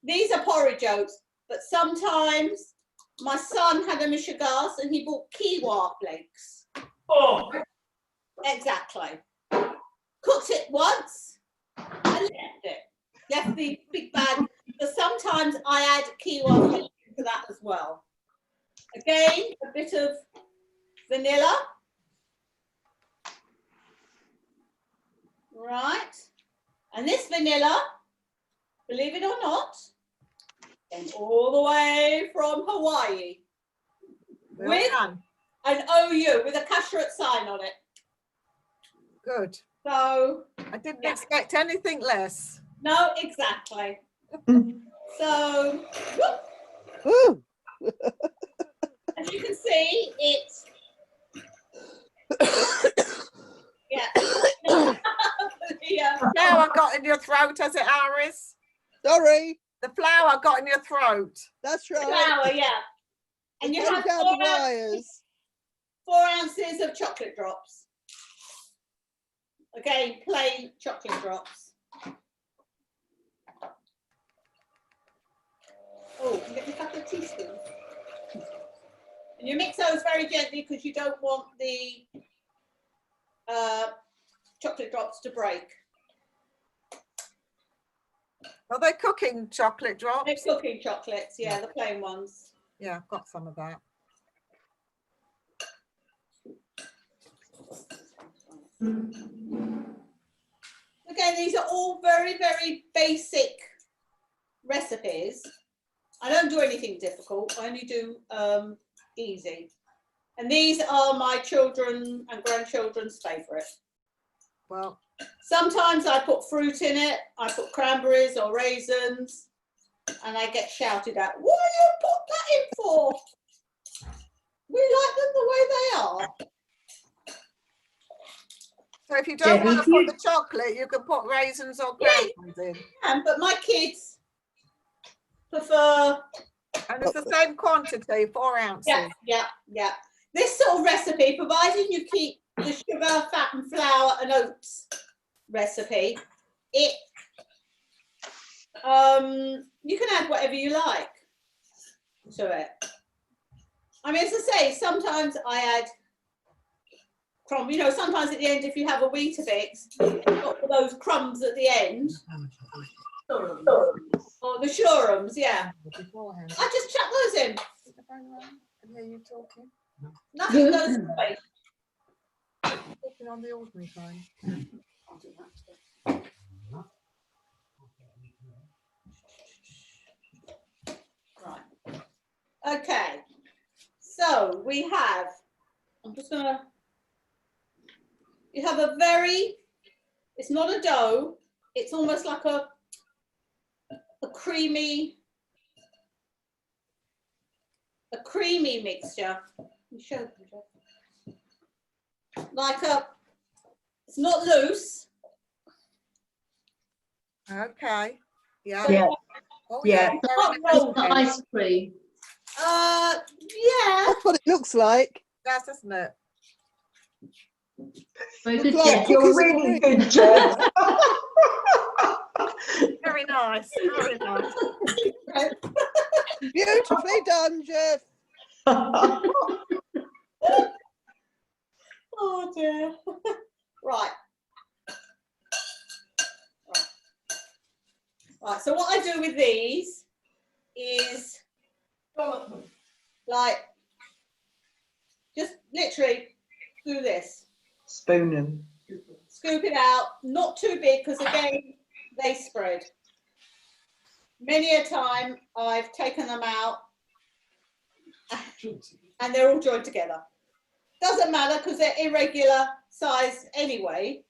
These are porridge oats, but sometimes my son had a mishegas and he bought quinoa flakes. Oh, exactly. Cooked it once and left it. Left the big bag. But sometimes I add quinoa flakes to that as well. Again, a bit of vanilla. Right. And this vanilla, believe it or not, came all the way from Hawaii. With an OU, with a kashrut sign on it. Good. So I didn't expect anything less. No, exactly. So, whoop. As you can see, it's The flour got in your throat, has it, Iris? Sorry. The flour got in your throat. That's right. Flour, yeah. And you have down the wires. 4 ounces of chocolate drops. Again, plain chocolate drops. Oh, and get me a couple of teaspoons. And you mix those very gently because you don't want the chocolate drops to break. Are they cooking chocolate drops? They're cooking chocolates, yeah, the plain ones. Yeah, I've got some of that. Again, these are all very, very basic recipes. I don't do anything difficult. I only do easy. And these are my children and grandchildren's favourite. Well, sometimes I put fruit in it. I put cranberries or raisins, and I get shouted at. What do you put that in for? We like them the way they are. So if you don't want to put the chocolate, you can put raisins or cranberries in. Yeah, but my kids prefer. And it's the same quantity, 4 ounces. Yeah. This sort of recipe, providing you keep the sugar, fat and flour and oats recipe, you can add whatever you like to it. I mean, as I say, sometimes I add crumb, sometimes at the end, if you have a Weetabix, you've got those crumbs at the end. Or the Shorums, yeah. I just chuck those in. can hear you talking. Nothing goes away. Talking on the ordinary phone. Right. Okay. So we have, I'm just gonna, you have a very, it's not a dough, it's almost like a creamy mixture. You show them, Jeff. Like it's not loose. Okay. Yeah. Yeah. Oh, Yeah. It's not rolled. Ice cream. Yeah. That's what it looks like. Does, doesn't it? Very Look good, like Jeff. You're cookies and really cream. good, Jeff. Very nice. Very nice. Beautifully done, Jeff. Oh dear. Right. Right. So what I do with these is like just literally do this. Spoon them. Scoop it out, not too big because again they spread. Many a time I've taken them out and they're all joined together. Doesn't matter because they're irregular size anyway,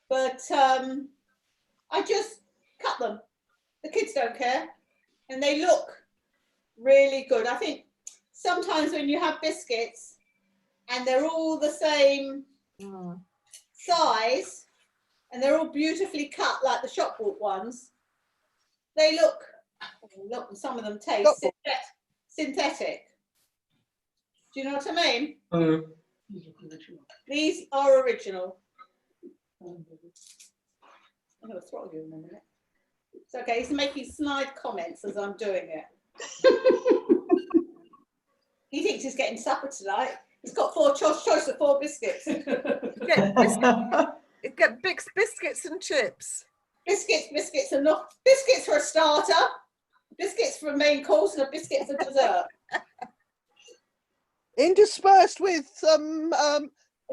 but I just cut them. The kids don't care and they look really good. I think sometimes when you have biscuits and they're all the same size and they're all beautifully cut like the shop bought ones, they look, some of them taste synthetic. Do you know what I mean? These are original. I'm going to throttle you in a minute. It's okay, he's making snide comments as I'm doing it. He thinks he's getting supper tonight. He's got choice of 4 biscuits. Get big biscuits and chips. Biscuits and not biscuits for a starter, biscuits for a main course, and a biscuit for dessert. Interspersed with some A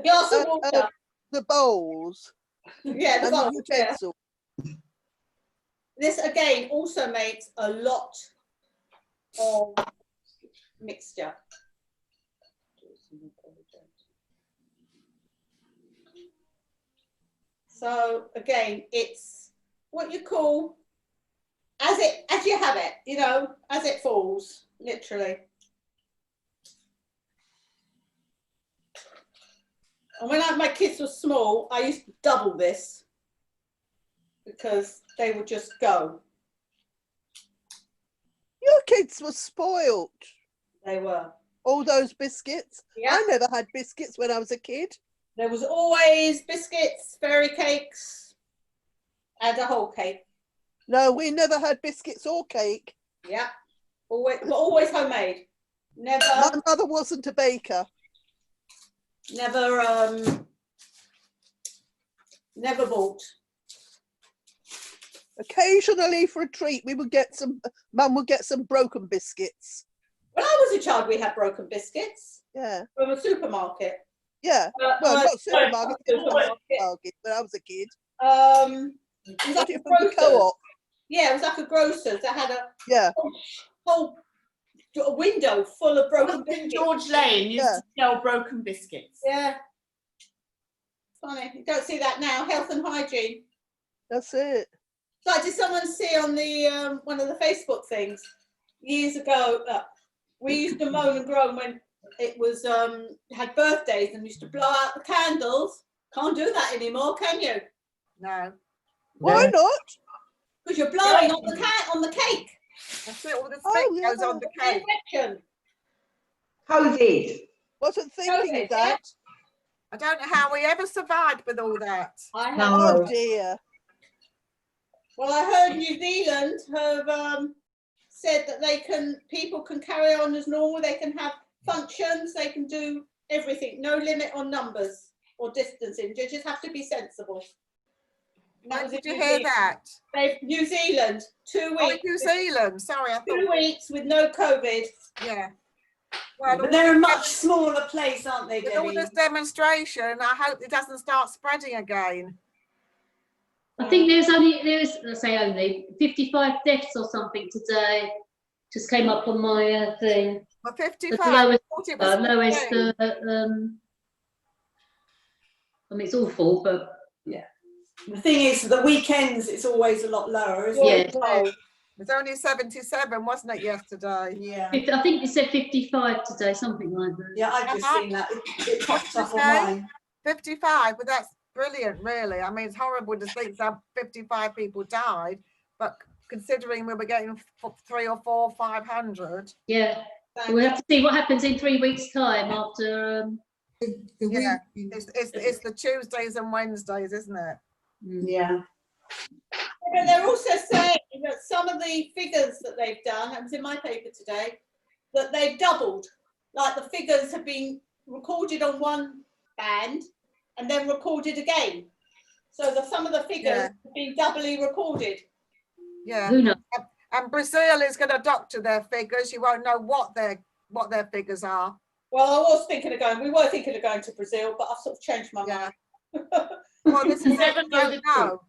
glass of water. the bowls. Yeah, the and bowls, the yeah. utensil. This again also makes a lot of mixture. So again, it's what you call as you have it, you know, as it falls, literally. And when my kids were small, I used to double this because they would just go. Your kids were spoilt. They were. All those biscuits. Yeah. I never had biscuits when I was a kid. There was always biscuits, fairy cakes, and a whole cake. No, we never had biscuits or cake. Yeah, always, but always homemade. Never. My mother wasn't a baker. Never. Never bought. Occasionally, for a treat, we would get some. Mum would get some broken biscuits. When I was a child, we had broken biscuits. Yeah. From a supermarket. Yeah. Well, not supermarket, supermarket, when I was a kid. It was like a grocer's. Co-op. Yeah, it was like a grocer's that had a whole window full of broken biscuits. George Lane used to sell broken biscuits. Yeah. Funny, you don't see that now. Health and hygiene. That's it. So did someone see on the one of the Facebook things years ago? We used to moan and groan when it was had birthdays and used to blow out the candles. Can't do that anymore, can you? No. Why not? Because you're blowing on the cake. That's it. All the spit goes on the cake. Infection. COVID. Wasn't thinking COVID, of that. I don't know how we ever survived with all that. I have. Oh dear. Well, I heard New Zealand have said that people can carry on as normal. They can have functions. They can do everything. No limit on numbers or distancing. You just have to be sensible. When did you hear that? New Zealand, 2 weeks. Oh, New Zealand. Sorry, I thought 2 weeks with no COVID. Yeah. Well, But they're a much smaller place, aren't they, with all Debbie? this demonstration, I hope it doesn't start spreading again. I think there's I say only 55 deaths or something today. Just came up on my thing. Well, The 55. lowest, I thought it was lowest. 15. I mean, it's awful, but Yeah. The thing is, the weekends it's always a lot lower, isn't yeah. it? It was only 77, wasn't it, yesterday? Yeah. I think it said 55 today, something like that. Yeah, I've just seen that. It popped up on Okay. mine. 55, but that's brilliant, really. I mean, it's horrible to think that 55 people died, but considering we were getting 300 or 400, 500. Yeah. We'll have to see what happens in 3 weeks' time after. Yeah, it's the Tuesdays and Wednesdays, isn't it? Yeah. But they're also saying that some of the figures that they've done, it was in my paper today, that they've doubled. Like the figures have been recorded on one band and then recorded again. So some of the figures have been doubly recorded. Yeah. Who knows? And Brazil is going to doctor their figures. You won't know what their figures are. Well, we were thinking of going to Brazil, but I've sort of changed my mind. Well, this You'll is never it, know you the don't truth.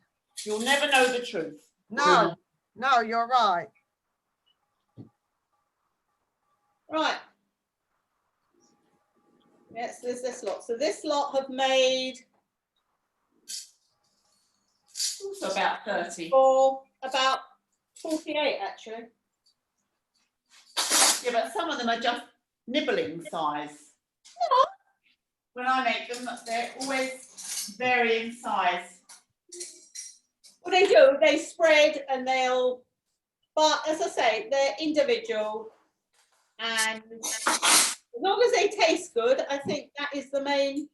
You'll never know the truth. No, no, you're right. Right. Yes, there's this lot. So this lot have made Also about 30. for about 48 actually. Yeah, but some of them are just nibbling size. When I make them, they're always varying size. Well, they do. They spread and but as I say, they're individual. And as long as they taste good, I think that is the main.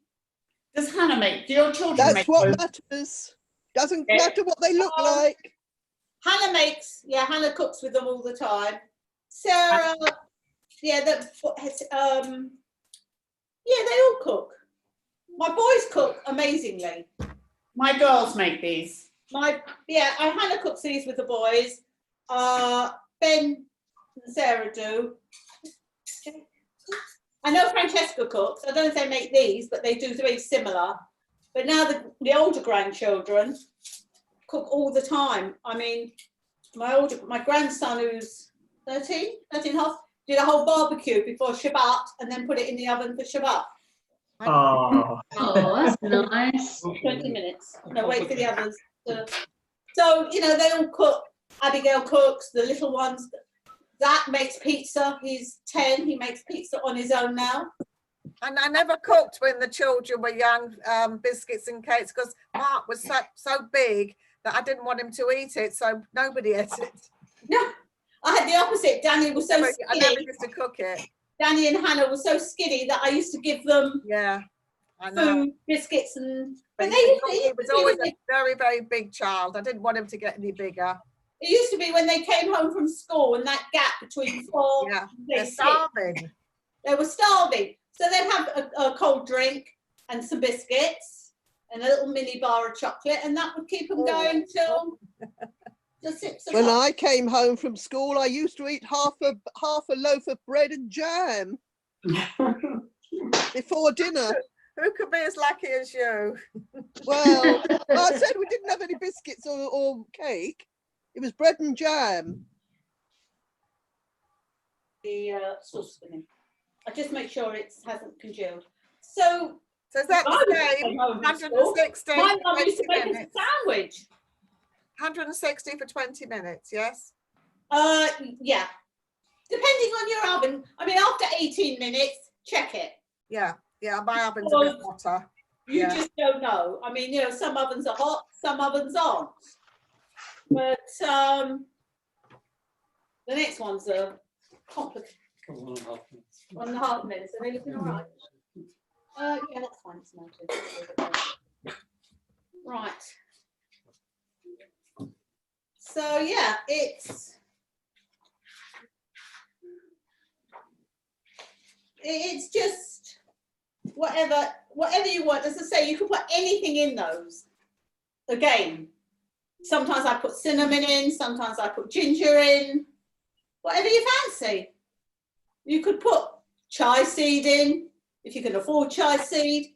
Does Hannah make? Do your children That's make? what those? matters. Doesn't matter what they look like. Hannah makes, Hannah cooks with them all the time. Sarah, they all cook. My boys cook amazingly. My girls make these. Hannah cooks these with the boys. Ben and Sarah do. I know Francesca cooks. I don't know if they make these, but they do very similar. But now the older grandchildren cook all the time. I mean, my grandson who's 13 and a half, did a whole barbecue before Shabbat and then put it in the oven for Shabbat. Oh, that's nice. 20 minutes. No, wait for the others. So, they all cook. Abigail cooks, the little ones. Zach makes pizza. He's 10. He makes pizza on his own now. And I never cooked when the children were young, biscuits and cakes, because Mark was so big that I didn't want him to eat it, so nobody ate it. No, I had the opposite. Danny was so I skinny. never used to cook it. Danny and Hannah were so skinny that I used to give them I know. food, biscuits, and. But But he was always a very, very big child. I didn't want him to get any bigger. It used to be when they came home from school and that gap between 4 and They're 6. starving. They were starving. So they'd have a cold drink and some biscuits and a little mini bar of chocolate, and that would keep them going till the 6 o'clock. When I came home from school, I used to eat half a loaf of bread and jam before dinner. Who could be as lucky as you? Well, I said we didn't have any biscuits or cake. It was bread and jam. The sauce spinning. I just make sure it hasn't congealed. So is that the same? 160 My mum for used to 20 make us a minutes. sandwich. 160 for 20 minutes, yes? Yeah. Depending on your oven. I mean, after 18 minutes, check it. Yeah, my oven's a bit hotter. You just don't know. I mean, some ovens are hot, some ovens aren't. But the next one's a complicated. 1.5 minutes. Are they looking all right? Yeah, that's fine. It's noted. Right. So yeah, it's just whatever you want. As I say, you can put anything in those. Again, sometimes I put cinnamon in, sometimes I put ginger in, whatever you fancy. You could put chai seed in, if you can afford chai seed.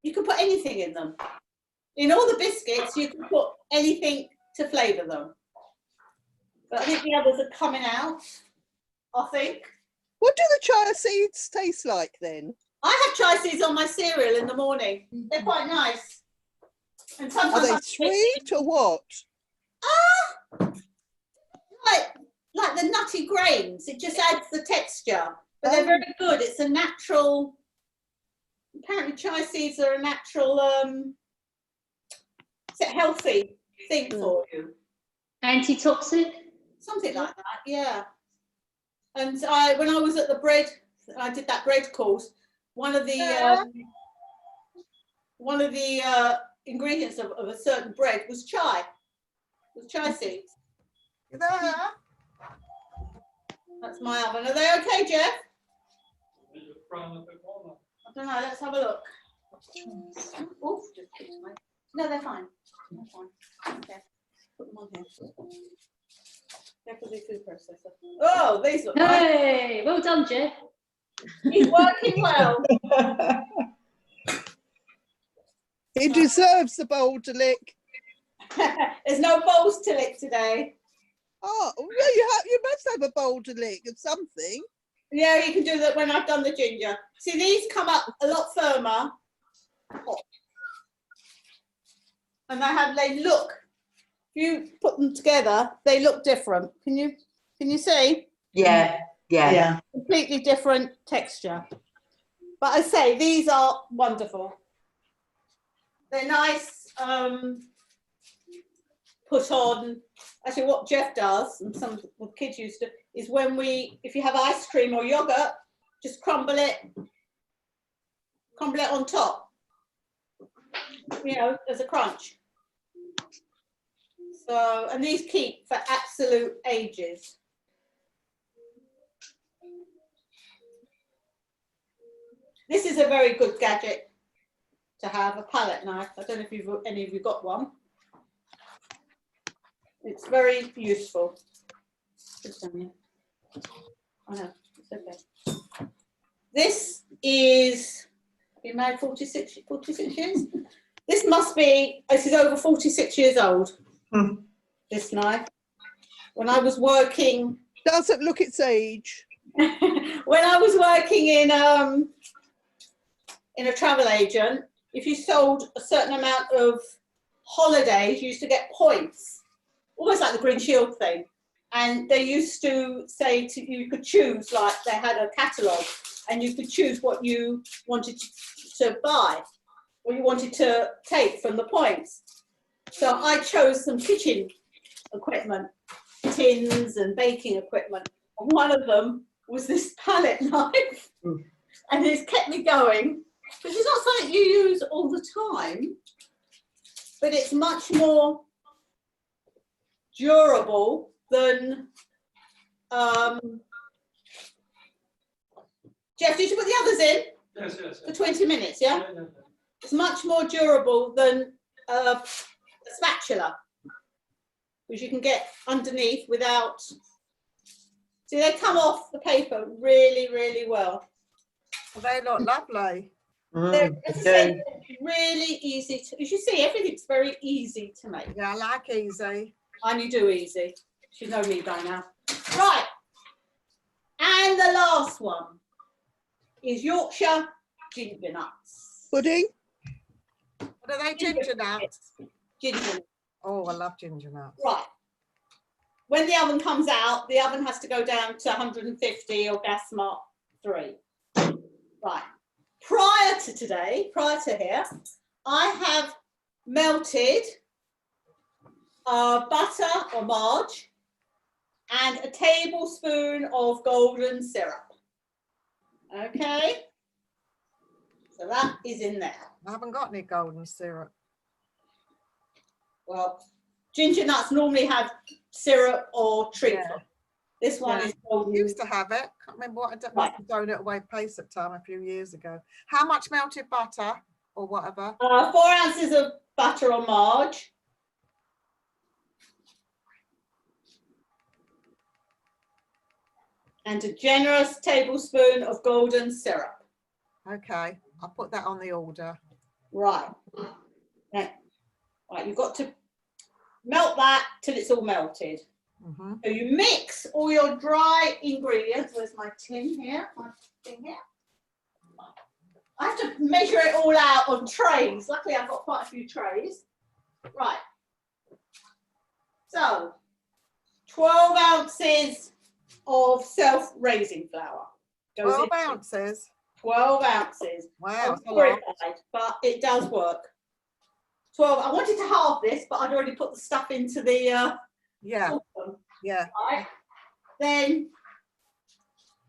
You can put anything in them. In all the biscuits, you can put anything to flavour them. But I think the others are coming out, I think. What do the chia seeds taste like then? I have chai seeds on my cereal in the morning. They're quite nice. And Are sometimes they sweet or what? Like the nutty grains. It just adds the texture. But they're very good. It's a natural. Apparently, chai seeds are a natural, it's a healthy thing for you. Antitoxic? Something like that, yeah. And when I was at the bread, I did that bread course. One of the ingredients of a certain bread was chai. It was chai seeds. You there? That's my oven. Are they okay, Jeff? I don't know. Let's have a look. Oh, just kicked away. No, they're fine. They're fine. Okay, put them on here. Careful the food processor. Oh, these look nice. Hey, well done, Jeff. He's working well. He deserves the bowl to lick. There's no bowls to lick today. Oh, well, you must have a bowl to lick of something. Yeah, you can do that when I've done the ginger. See, these come up a lot firmer. And they look, if you put them together, they look different. Can you see? Yeah, yeah. Completely different texture. But I say, these are wonderful. They're nice, put on. Actually, what Jeff does, and some of the kids used to, is if you have ice cream or yogurt, just crumble it on top, as a crunch. So, and these keep for absolute ages. This is a very good gadget to have, a palette knife. I don't know if any of you got one. It's very useful. I know, it's okay. This is, been married 46 years. This is over 46 years old, this knife. When I was working. Doesn't look its age. When I was working in a travel agent, if you sold a certain amount of holidays, you used to get points, almost like the Green Shield thing. And they used to say you could choose, like they had a catalogue, and you could choose what you wanted to buy, what you wanted to take from the points. So I chose some kitchen equipment, tins and baking equipment. And one of them was this palette knife. And it's kept me going, because it's not something you use all the time, but it's much more durable than Jeff, did you put the others in? Yes. For 20 minutes, yeah? It's much more durable than a spatula, which you can get underneath without. See, they come off the paper really, really well. They look lovely. They're really easy to, as you see, everything's very easy to make. Yeah, I like easy. And you do easy. You know me by now. Right. And the last one is Yorkshire ginger nuts. Pudding? What are they, ginger nuts? Ginger nuts. Oh, I love ginger nuts. Right. When the oven comes out, the oven has to go down to 150 or gas mark 3. Right. Prior to here, I have melted butter or marge and a tablespoon of golden syrup. Okay, so that is in there. I haven't got any golden syrup. Well, ginger nuts normally have syrup or treacle. This one is golden. Used to have it. Can't remember what I did. Must have thrown it away pace at time a few years ago. How much melted butter or whatever? 4 ounces of butter or marge. and a generous tablespoon of golden syrup. Okay, I'll put that on the order. Right. Now, right, you've got to melt that till it's all melted. Mhm. So you mix all your dry ingredients. Where's my tin here? My thing here. I have to measure it all out on trays. Luckily, I've got quite a few trays. Right. So, 12 ounces of self-raising flour. Goes 12 in- ounces. 12 ounces. Wow, I'm that's a lot. horrified, but it does work. 12. I wanted to halve this, but I'd already put the stuff into the Yeah, saucepan. yeah. Right. Then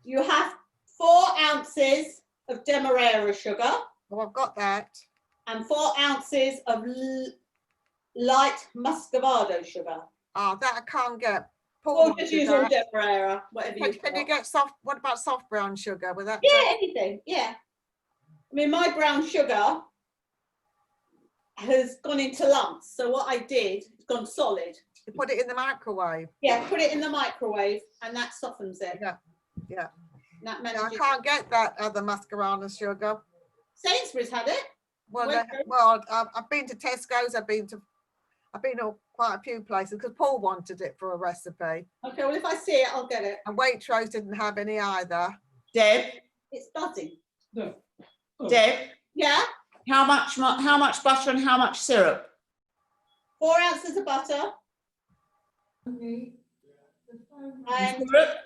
you have 4 ounces of demerara sugar Oh, I've got that. and 4 ounces of light muscovado sugar. Oh, that I can't get. Or just use all demerara, whatever you Can you got. get soft, what about soft brown sugar with that? Yeah, anything, yeah. I mean, my brown sugar has gone into lumps. So what I did, it's gone solid. You put it in the microwave. Yeah, put it in the microwave and that softens it. Yeah, yeah. That No, I manages. can't get that other muscarana sugar. Sainsbury's had it. Well, Waitrose. well, I've been to Tesco's. I've been to quite a few places because Paul wanted it for a recipe. Okay, well, if I see it, I'll get it. And Waitrose didn't have any either. Deb, It's buzzing. No. Oh. Deb, Yeah, how much butter and how much syrup? 4 ounces of butter and Syrup?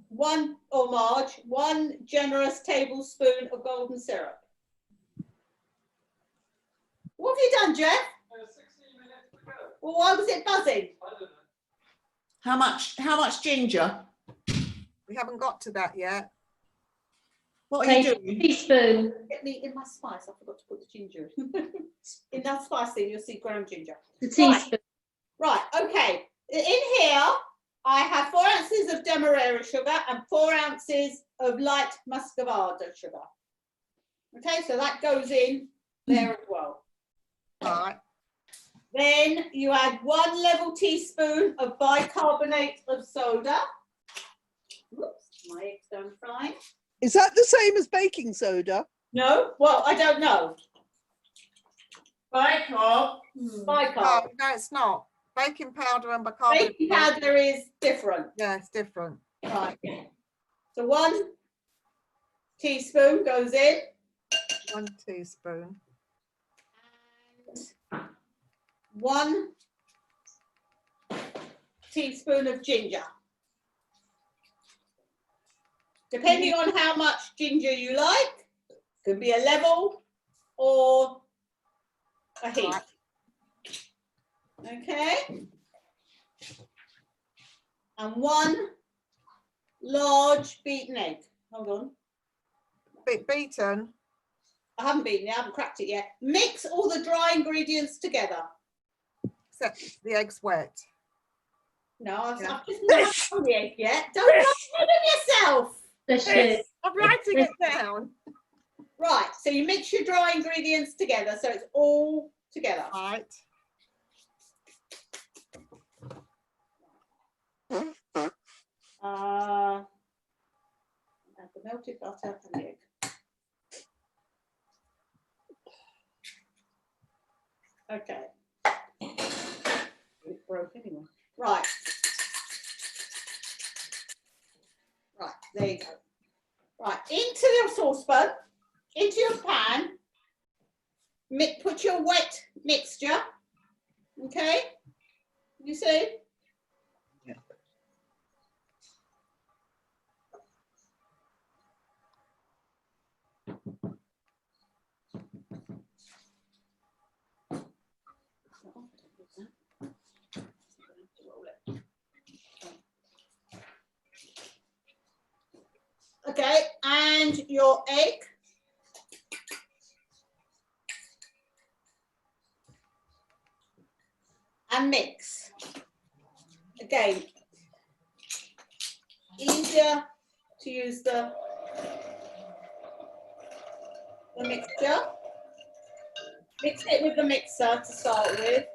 1 generous tablespoon of golden syrup. What have you done, Jeff? 16 minutes to go. Well, why was it buzzing? I don't know. How much ginger? We haven't got to that yet. What are you Take a doing? teaspoon. Get me in my spice. I forgot to put the ginger in. In that spice thing, you'll see ground ginger. A teaspoon. Right, okay. In here, I have 4 ounces of demerara sugar and 4 ounces of light muscovado sugar. Okay, so that goes in there as well. All right. Then you add 1 level teaspoon of bicarbonate of soda. Oops, my eggs don't fry. Is that the same as baking soda? No, well, I don't know. Bicarb. Bicarb. No, it's not. Baking powder and bicarbonate. Baking powder is different. Yeah, it's different. Right. So 1 teaspoon goes in. 1 teaspoon. 1 teaspoon of ginger. Depending on how much ginger you like, could be a level or a heap. Okay. And 1 large beaten egg. Hold on. Beaten. I haven't beaten it, I haven't cracked it yet. Mix all the dry ingredients together. Except the egg's wet. No, I've Yeah. just not done the egg yet. Don't lie to yourself. That's it. I'm writing it down. Right, so you mix your dry ingredients together so it's all together. Right. Add the melted butter and the egg. Okay. It broke anyway. Right. Right, there you go. Right, into your saucepan, into your pan, put your wet mixture. Okay? You see? Yeah. Okay, and your egg. And mix. Again, easier to use the mixture. Mix it with the mixer to start with.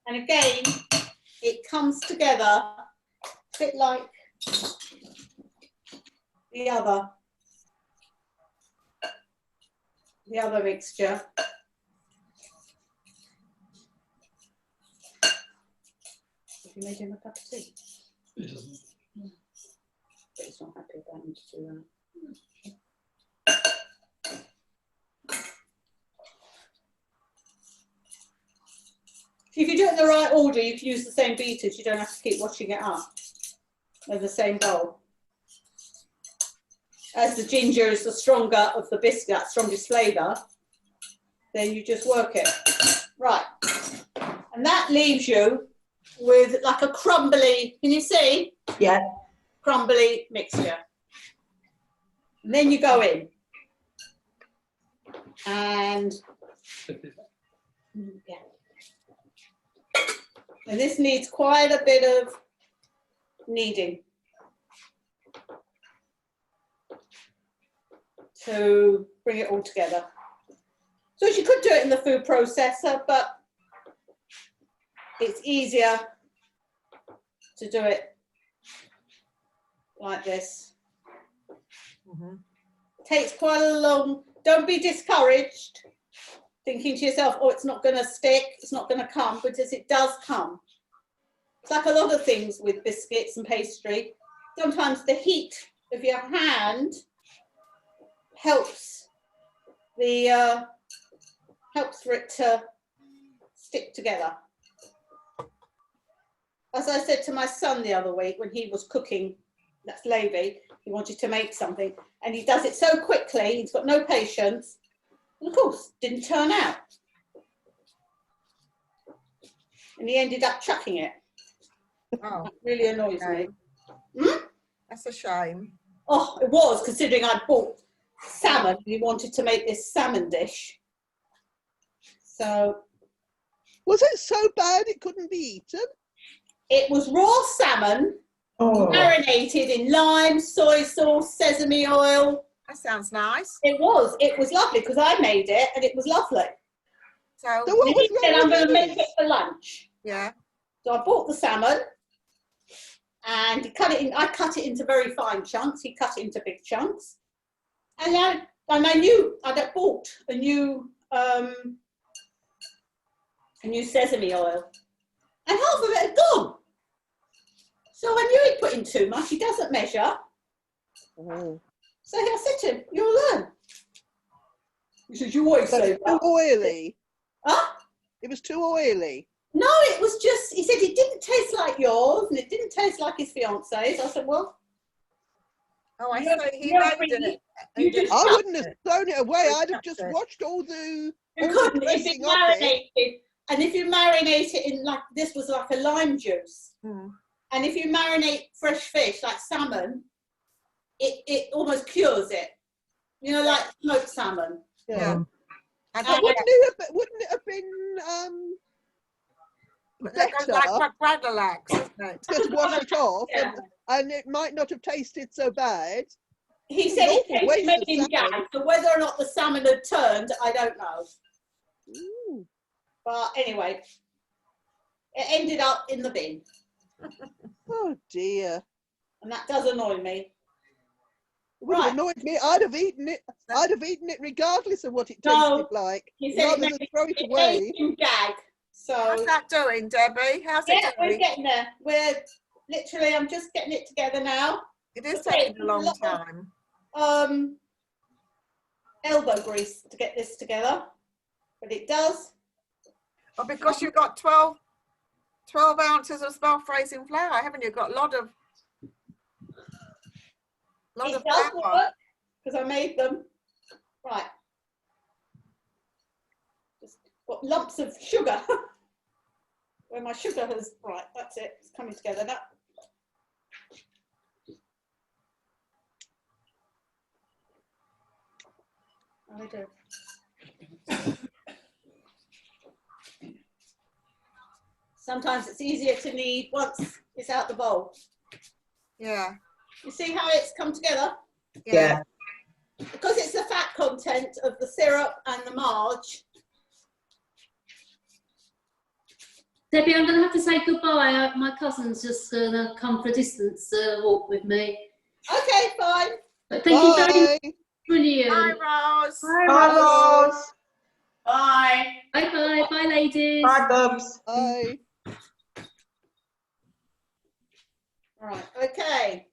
And again, it comes together a bit like the other mixture. Have you made him a cup of tea? It doesn't. But he's not happy about him to do that. If you do it in the right order, you can use the same beaters. You don't have to keep washing it up. They're the same bowl. As the ginger is the stronger of the biscuit, strongest flavour, then you just work it. Right. And that leaves you with like a crumbly, can you see? Yeah. Crumbly mixture. And then you go in. And yeah. And this needs quite a bit of kneading to bring it all together. So you could do it in the food processor, but it's easier to do it like this. Takes quite a long, don't be discouraged, thinking to yourself, oh, it's not going to stick, it's not going to come, because it does come. It's like a lot of things with biscuits and pastry. Sometimes the heat of your hand helps for it to stick together. As I said to my son the other week when he was cooking, that's Levi, he wanted to make something, and he does it so quickly, he's got no patience, and of course, didn't turn out. And he ended up chucking it. Oh, That really annoys me. that's a shame. Oh, it was, considering I'd bought salmon, he wanted to make this salmon dish. So. Was it so bad it couldn't be eaten? It was raw salmon, marinated in lime, soy sauce, sesame oil. That sounds nice. It was lovely because I made it and it was lovely. So what was he said, I'm going to make it for lunch. Yeah. So I bought the salmon and he cut it in. I cut it into very fine chunks. He cut it into big chunks. And I knew I'd bought a new sesame oil. And half of it had gone. So I knew he'd put in too much. He doesn't measure. Oh. So I said to him, you'll learn. He says, you always say that. Too oily. Huh? It was too oily. No, it was just, he said it didn't taste like yours and it didn't taste like his fiance's. I said, well. Oh, I thought he made it. I wouldn't have thrown it away. I'd have just watched all the. You couldn't if it marinated. And if you marinate it in, like, this was like a lime juice. And if you marinate fresh fish, like salmon, it almost cures it. You know, like smoked salmon. Yeah. Wouldn't it have been better? Like Bradalax, isn't it? Just wash it off, and it might not have tasted so bad. He said it tasted in gag, so whether or not the salmon had turned, I don't know. Ooh. But anyway, it ended up in the bin. Oh dear. And that does annoy me. It would have annoyed me. I'd have eaten it. I'd have eaten it regardless of what it tasted like. He said rather than throw it away. In gag. So how's that doing, Debbie? How's it doing? We're getting there. We're literally, I'm just getting it together now. It is taking a long time. Elbow grease to get this together, but it does. Oh, because you've got 12 ounces of self-raising flour, haven't you? Got a lot of flour. Because I made them. Right. Just got lumps of sugar. Where my sugar has, right, that's it. It's coming together now. I do. Sometimes it's easier to knead once it's out the bowl. Yeah. You see how it's come together? Yeah. Because it's the fat content of the syrup and the marge, Debbie, I'm going to have to say goodbye. My cousin's just going to come for a distance walk with me. Okay, fine. But thank you very much. Brilliant. Bye, Rose. Bye, Rose. Bye. Bye bye. Bye, ladies. Bye, Bubs. Bye. Right, okay.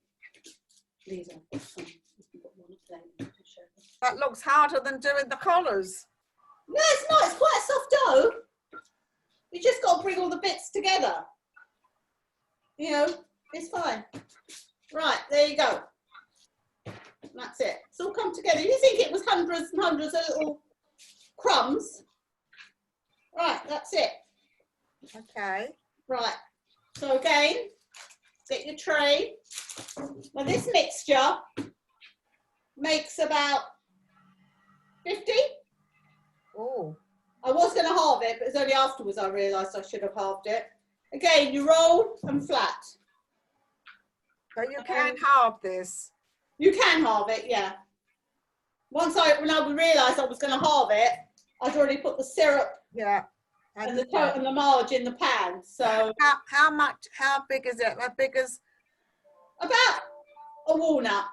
That looks harder than doing the collars. No, it's not. It's quite a soft dough. You just got to bring all the bits together. You know, it's fine. Right, there you go. That's it. It's all come together. You think it was hundreds and hundreds of little crumbs? Right, that's it. Okay. Right. So again, get your tray. Now this mixture makes about 50. Oh. I was going to halve it, but it's only afterwards I realised I should have halved it. Again, you roll and flat. So you can halve this. You can halve it, yeah. When I realised I was going to halve it, I'd already put the syrup, yeah, and the marge in the pan. So how big is it? As big as about a walnut.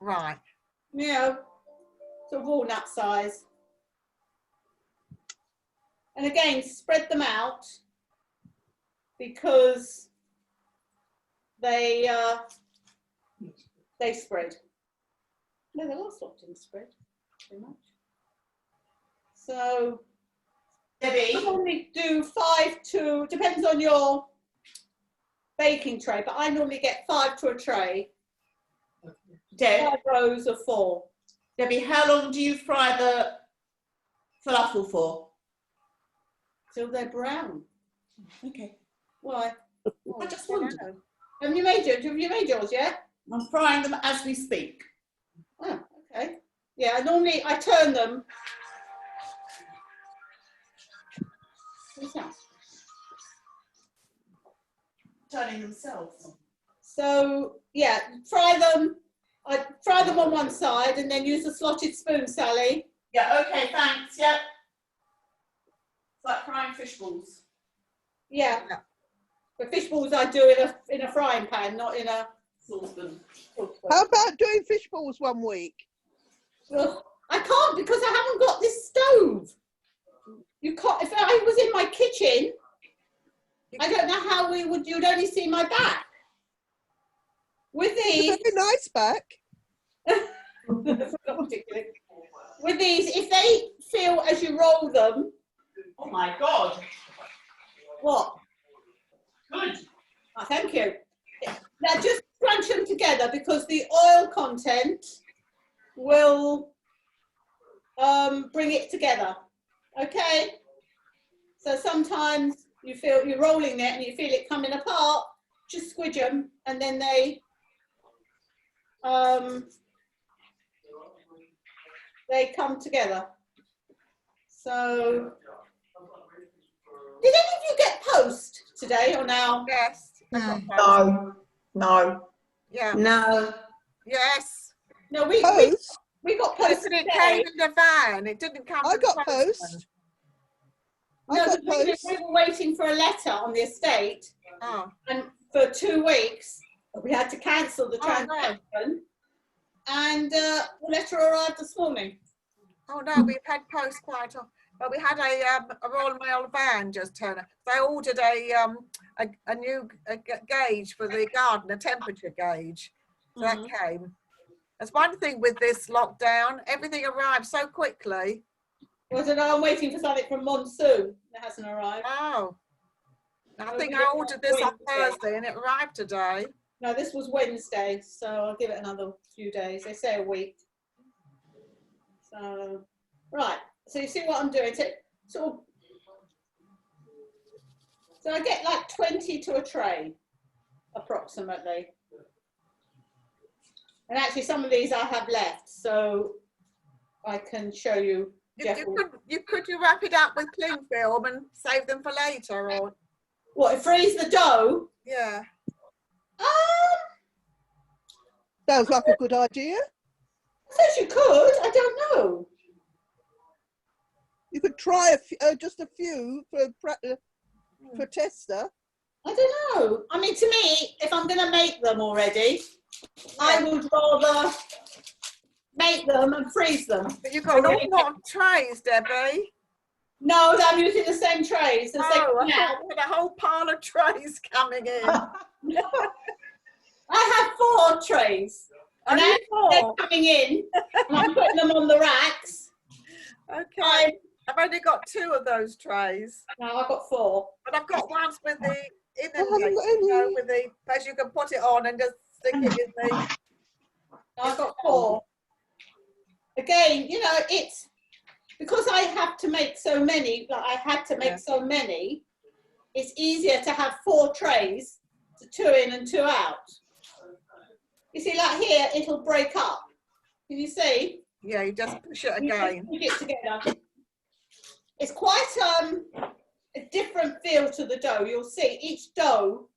Right. You know, sort of walnut size. And again, spread them out because they spread. No, the last lot didn't spread very much. So, Debbie, I normally do 5 to, depends on your baking tray, but I normally get 5 to a tray. Deb, 5 rows of 4. Debbie, how long do you fry the falafel for? Till they're brown. Okay. Why? I just wondered. Have you made yours yet? I'm frying them as we speak. Oh, okay. Yeah, I turn them. What's that? Turning themselves. So yeah, fry them. I fry them on one side and then use a slotted spoon, Sally. Yeah, okay, thanks. Yep. It's like frying fish balls. Yeah. But fish balls I do in a frying pan, not in a saucepan. How about doing fish balls one week? Well, I can't because I haven't got this stove. You can't. If I was in my kitchen, I don't know how you'd only see my back. With these, it's a very nice back. With these, if they feel as you roll them. Oh my God. What? Good. Oh, thank you. Now just crunch them together because the oil content will bring it together. Okay? So sometimes you feel you're rolling it and you feel it coming apart, just squidge them and then they come together. So did any of you get post today or now? Yes. No. No. Yeah. No. Yes. No, we got post. It came in the van. It didn't come. I got post. No, we were waiting for a letter on the estate, and for 2 weeks we had to cancel the transaction, and the letter arrived this morning. Oh no, we've had post quite often, but we had a Royal Mail van just turn up. They ordered a new gauge for the garden, a temperature gauge. So that came. That's one thing with this lockdown. Everything arrived so quickly. Well, I don't know, I'm waiting for something from Monsoon that hasn't arrived. Oh. I think I ordered this on Thursday and it arrived today. No, this was Wednesday, so I'll give it another few days. They say a week. So, right. So you see what I'm doing? So I get like 20 to a tray, approximately. And actually some of these I have left, so I can show you. Could you wrap it up with cling film and save them for later, or what? Freeze the dough? Yeah. Sounds like a good idea. I suppose you could. I don't know. You could try just a few for for Tester? I don't know. I mean, to me, if I'm going to make them already, I would rather make them and freeze them. But you've got an awful lot of trays, Debbie. No, I'm using the same trays. As Oh, they I come thought out. you had a whole pile of trays coming in. I have 4 trays. And Only as they're 4? coming in, and I'm putting them on the racks. Okay. I've only got 2 of those trays. No, I've got 4. But I've got ones with the haven't got you know, with the, as you can put it on and just stick it in the... No, I've got 4. Again, you know, it's because I have to make so many, like I had to make so many, it's easier to have 4 trays, to 2 in and 2 out. You see, like here, it'll break up. Can you see? Yeah, you just push it You just again. push it together. It's quite a different feel to the dough. You'll see each dough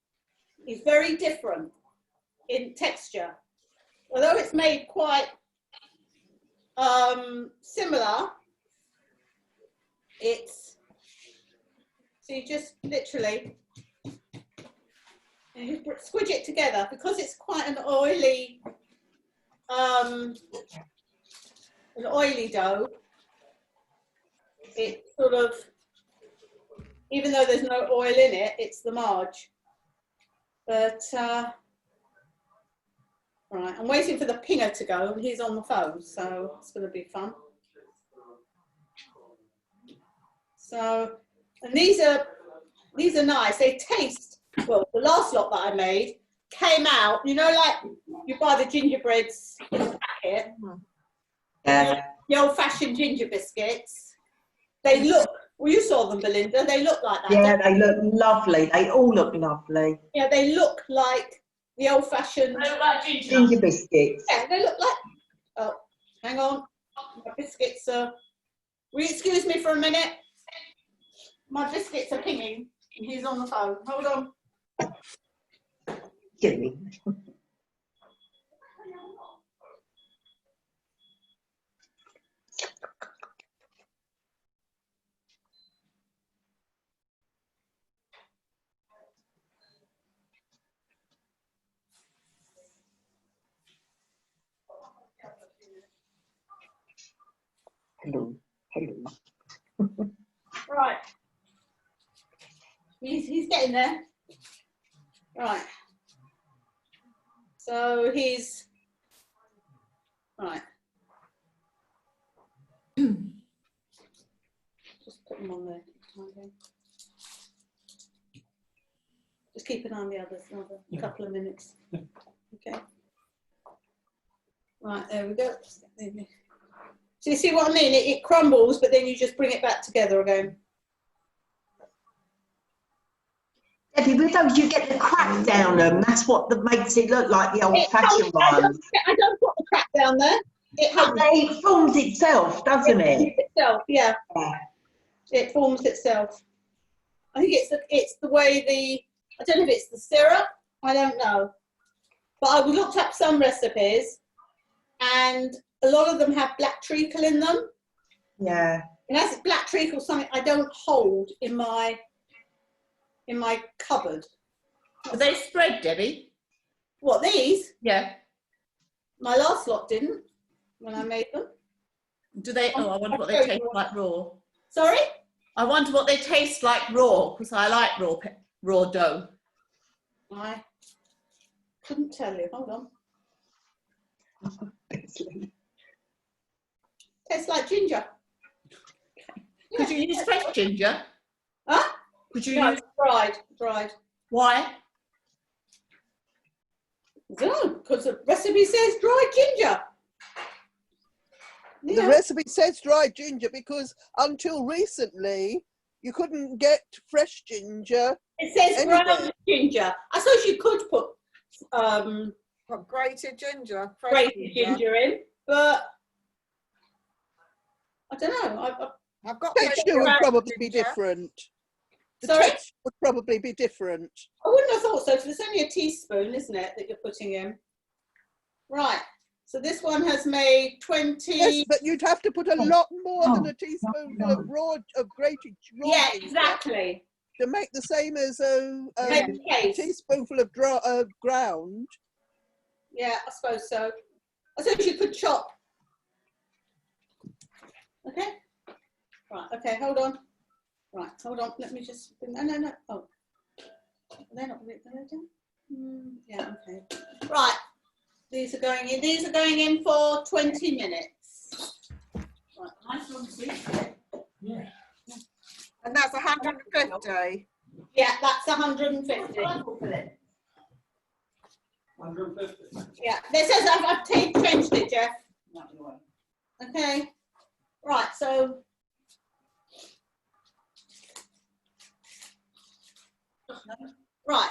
is very different in texture. Although it's made quite similar, it's, so you just literally, and you squidge it together because it's quite an oily dough. It sort of, even though there's no oil in it, it's the marge. But right, I'm waiting for the pinger to go, and he's on the phone, so it's going to be fun. So, and these are nice. They taste well. The last lot that I made came out. You know, like you buy the gingerbreads in a packet. Yeah. The old-fashioned ginger biscuits. They look. Well, you saw them, Belinda. They look like that. Yeah, they look lovely. They all look lovely. Yeah, they look like the old-fashioned Ginger biscuits. Yeah, they look like. Oh, hang on. My biscuits are. Will you excuse me for a minute? My biscuits are pinging, and he's on the phone. Hold on. Silly. Hello. Hello. Right. He's getting there. Right. So he's right. Just put them on there. Okay. Just keep an eye on the others another couple of minutes. Okay. Right, there we go. So you see what I mean? It crumbles, but then you just bring it back together again. Debbie, with those you get the crack down them. That's what makes it look like the old-fashioned ones. I don't put the crack down there. It forms itself, doesn't it? It forms itself, yeah. It forms itself. I think it's the way I don't know if it's the syrup. I don't know. But I looked up some recipes, and a lot of them have black treacle in them. Yeah. And as black treacle, something I don't hold in my cupboard. Are they spread, Debbie? What, these? Yeah. My last lot didn't when I made them. Do they? Oh, I wonder what they taste like raw. Sorry? I wonder what they taste like raw, because I like raw dough. I couldn't tell you. Hold on. Tastes like ginger. Could you use fresh ginger? Huh? Could you No, use dried? Why? I don't know, because the recipe says dried ginger. The Yeah. recipe says dried ginger because until recently you couldn't get fresh ginger. It says ground ginger. I suppose you could put grated ginger, fresh grated ginger in, but I don't know. I've got Texture would probably be different. The Sorry? texture would probably be different. I wouldn't have thought so, because it's only a teaspoon, isn't it, that you're putting in? Right. So this one has made 20. Yes, but you'd have to put a lot more than a teaspoonful of grated raw Yeah, ginger. exactly. to make the same as a Case. teaspoonful of ground. Yeah, I suppose so. I suppose you could chop. Okay. Right. Okay. Hold on. Right. Hold on. Let me just. No. Oh, they're not. They're done. Yeah. Okay. Right. These are going in. These are going in for 20 minutes. Right. Nice long sleep. Yeah. And that's 150. Yeah, that's 150. 150. Yeah. This says I've changed it, Jeff. Okay. Right. So. Right.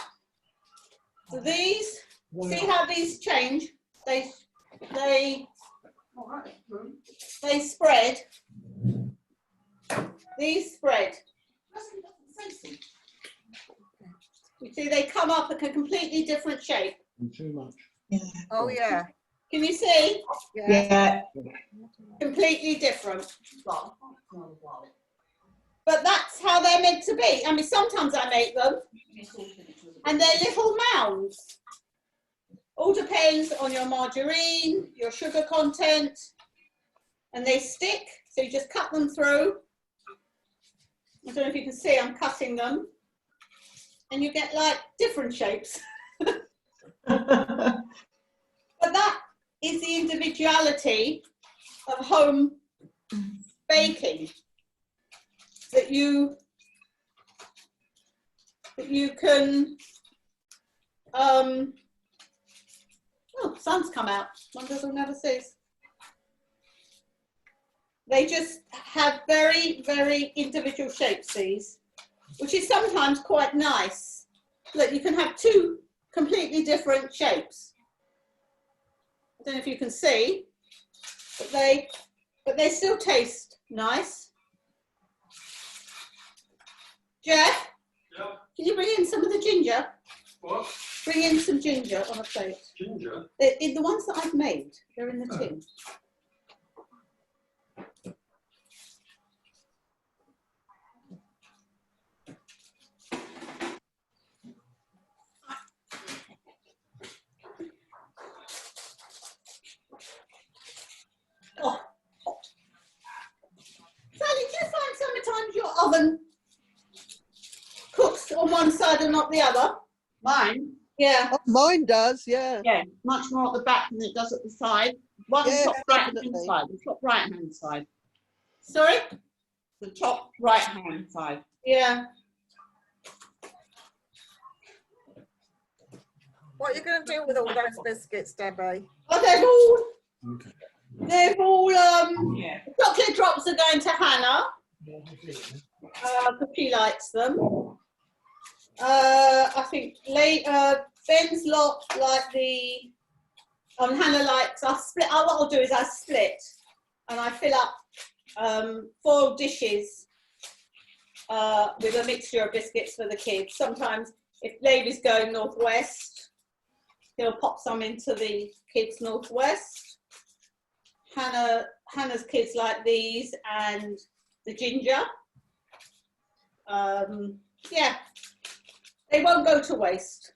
So these, see how these change? They spread. These spread. You see, they come up like a completely different shape. Too much. Oh yeah. Can you see? Yeah. Completely different. But that's how they're meant to be. I mean, sometimes I make them and they're little mounds. All depends on your margarine, your sugar content, and they stick. So you just cut them through. I don't know if you can see, I'm cutting them. And you get like different shapes. But that is the individuality of home baking. That you can, oh, sun's come out. One doesn't never cease. They just have very, very individual shapes, these, which is sometimes quite nice. Look, you can have two completely different shapes. I don't know if you can see, but they still taste nice. Jeff, Yeah. can you bring in some of the ginger? What? Bring in some ginger on a plate. Ginger? The ones that I've made, they're in the tin. Oh, hot. Sally, do you find sometimes your oven cooks on one side and not the other? Mine? Yeah. Oh, mine does, yeah. Yeah, much more at the back than it does at the side. One Yes, top right hand definitely. side, the top right hand side. Sorry? The top right hand side. Yeah. What are you going to do with all those biscuits, Debbie? Oh, they've all Yeah. chocolate drops are going to Hannah, because she likes them. I think Ben's lot like the, Hannah likes, what I'll do is I split and I fill up 4 dishes with a mixture of biscuits for the kids. Sometimes if Lady's going northwest, he'll pop some into the kids northwest. Hannah's kids like these and the ginger. Yeah, they won't go to waste.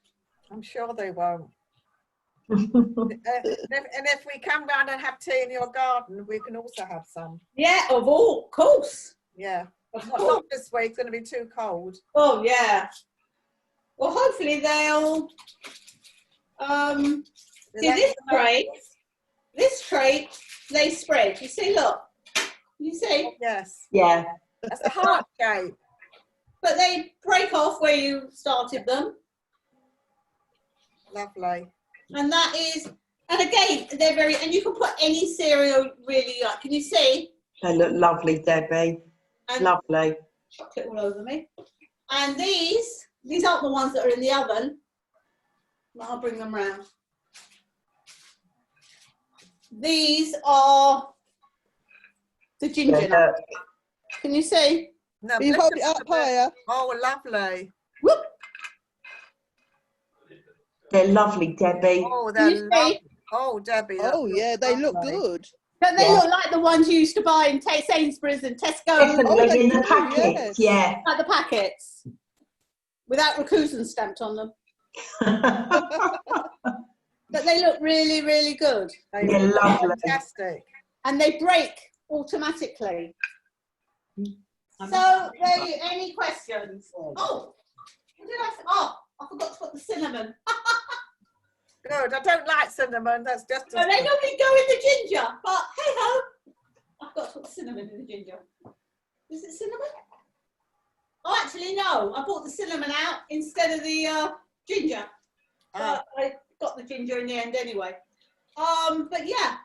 I'm sure they won't. And if we come round and have tea in your garden, we can also have some. Yeah, of course. Yeah. Of Not course. this week, it's going to be too cold. Oh yeah. Well, hopefully they'll. See this tray, they spread. You see, look. You see? Yes. Yeah. That's a heart shape. But they break off where you started them. Lovely. And that is, and again, they're very, and you can put any cereal really like. Can you see? They look lovely, Debbie. And Lovely. chocolate all over me. And these aren't the ones that are in the oven. I'll bring them round. These are the ginger Yeah, nuts. Can you see? No, Will you look hold at it up the bit. higher? Oh, lovely. Whoop. They're lovely, Debbie. Oh, Can you they're see? lovely. Oh, Debbie. that Oh, looks yeah, they look lovely. good. Don't they Yeah. look like the ones you used to buy in Sainsbury's and Tesco? Definitely they in the do, packets. yes. Yeah. Like the packets. without Rakusan stamped on them. But they look really, really good. They Yeah, look lovely. fantastic. And they break automatically. So, any questions? Oh, what did I say? Oh, I forgot to put the cinnamon. Good. I don't like cinnamon. That's just. No, they normally go in the ginger, but hey ho, I've got to put the cinnamon in the ginger. Is it cinnamon? Oh, actually, no. I bought the cinnamon out instead of the ginger. But I got the ginger in the end anyway. But yeah,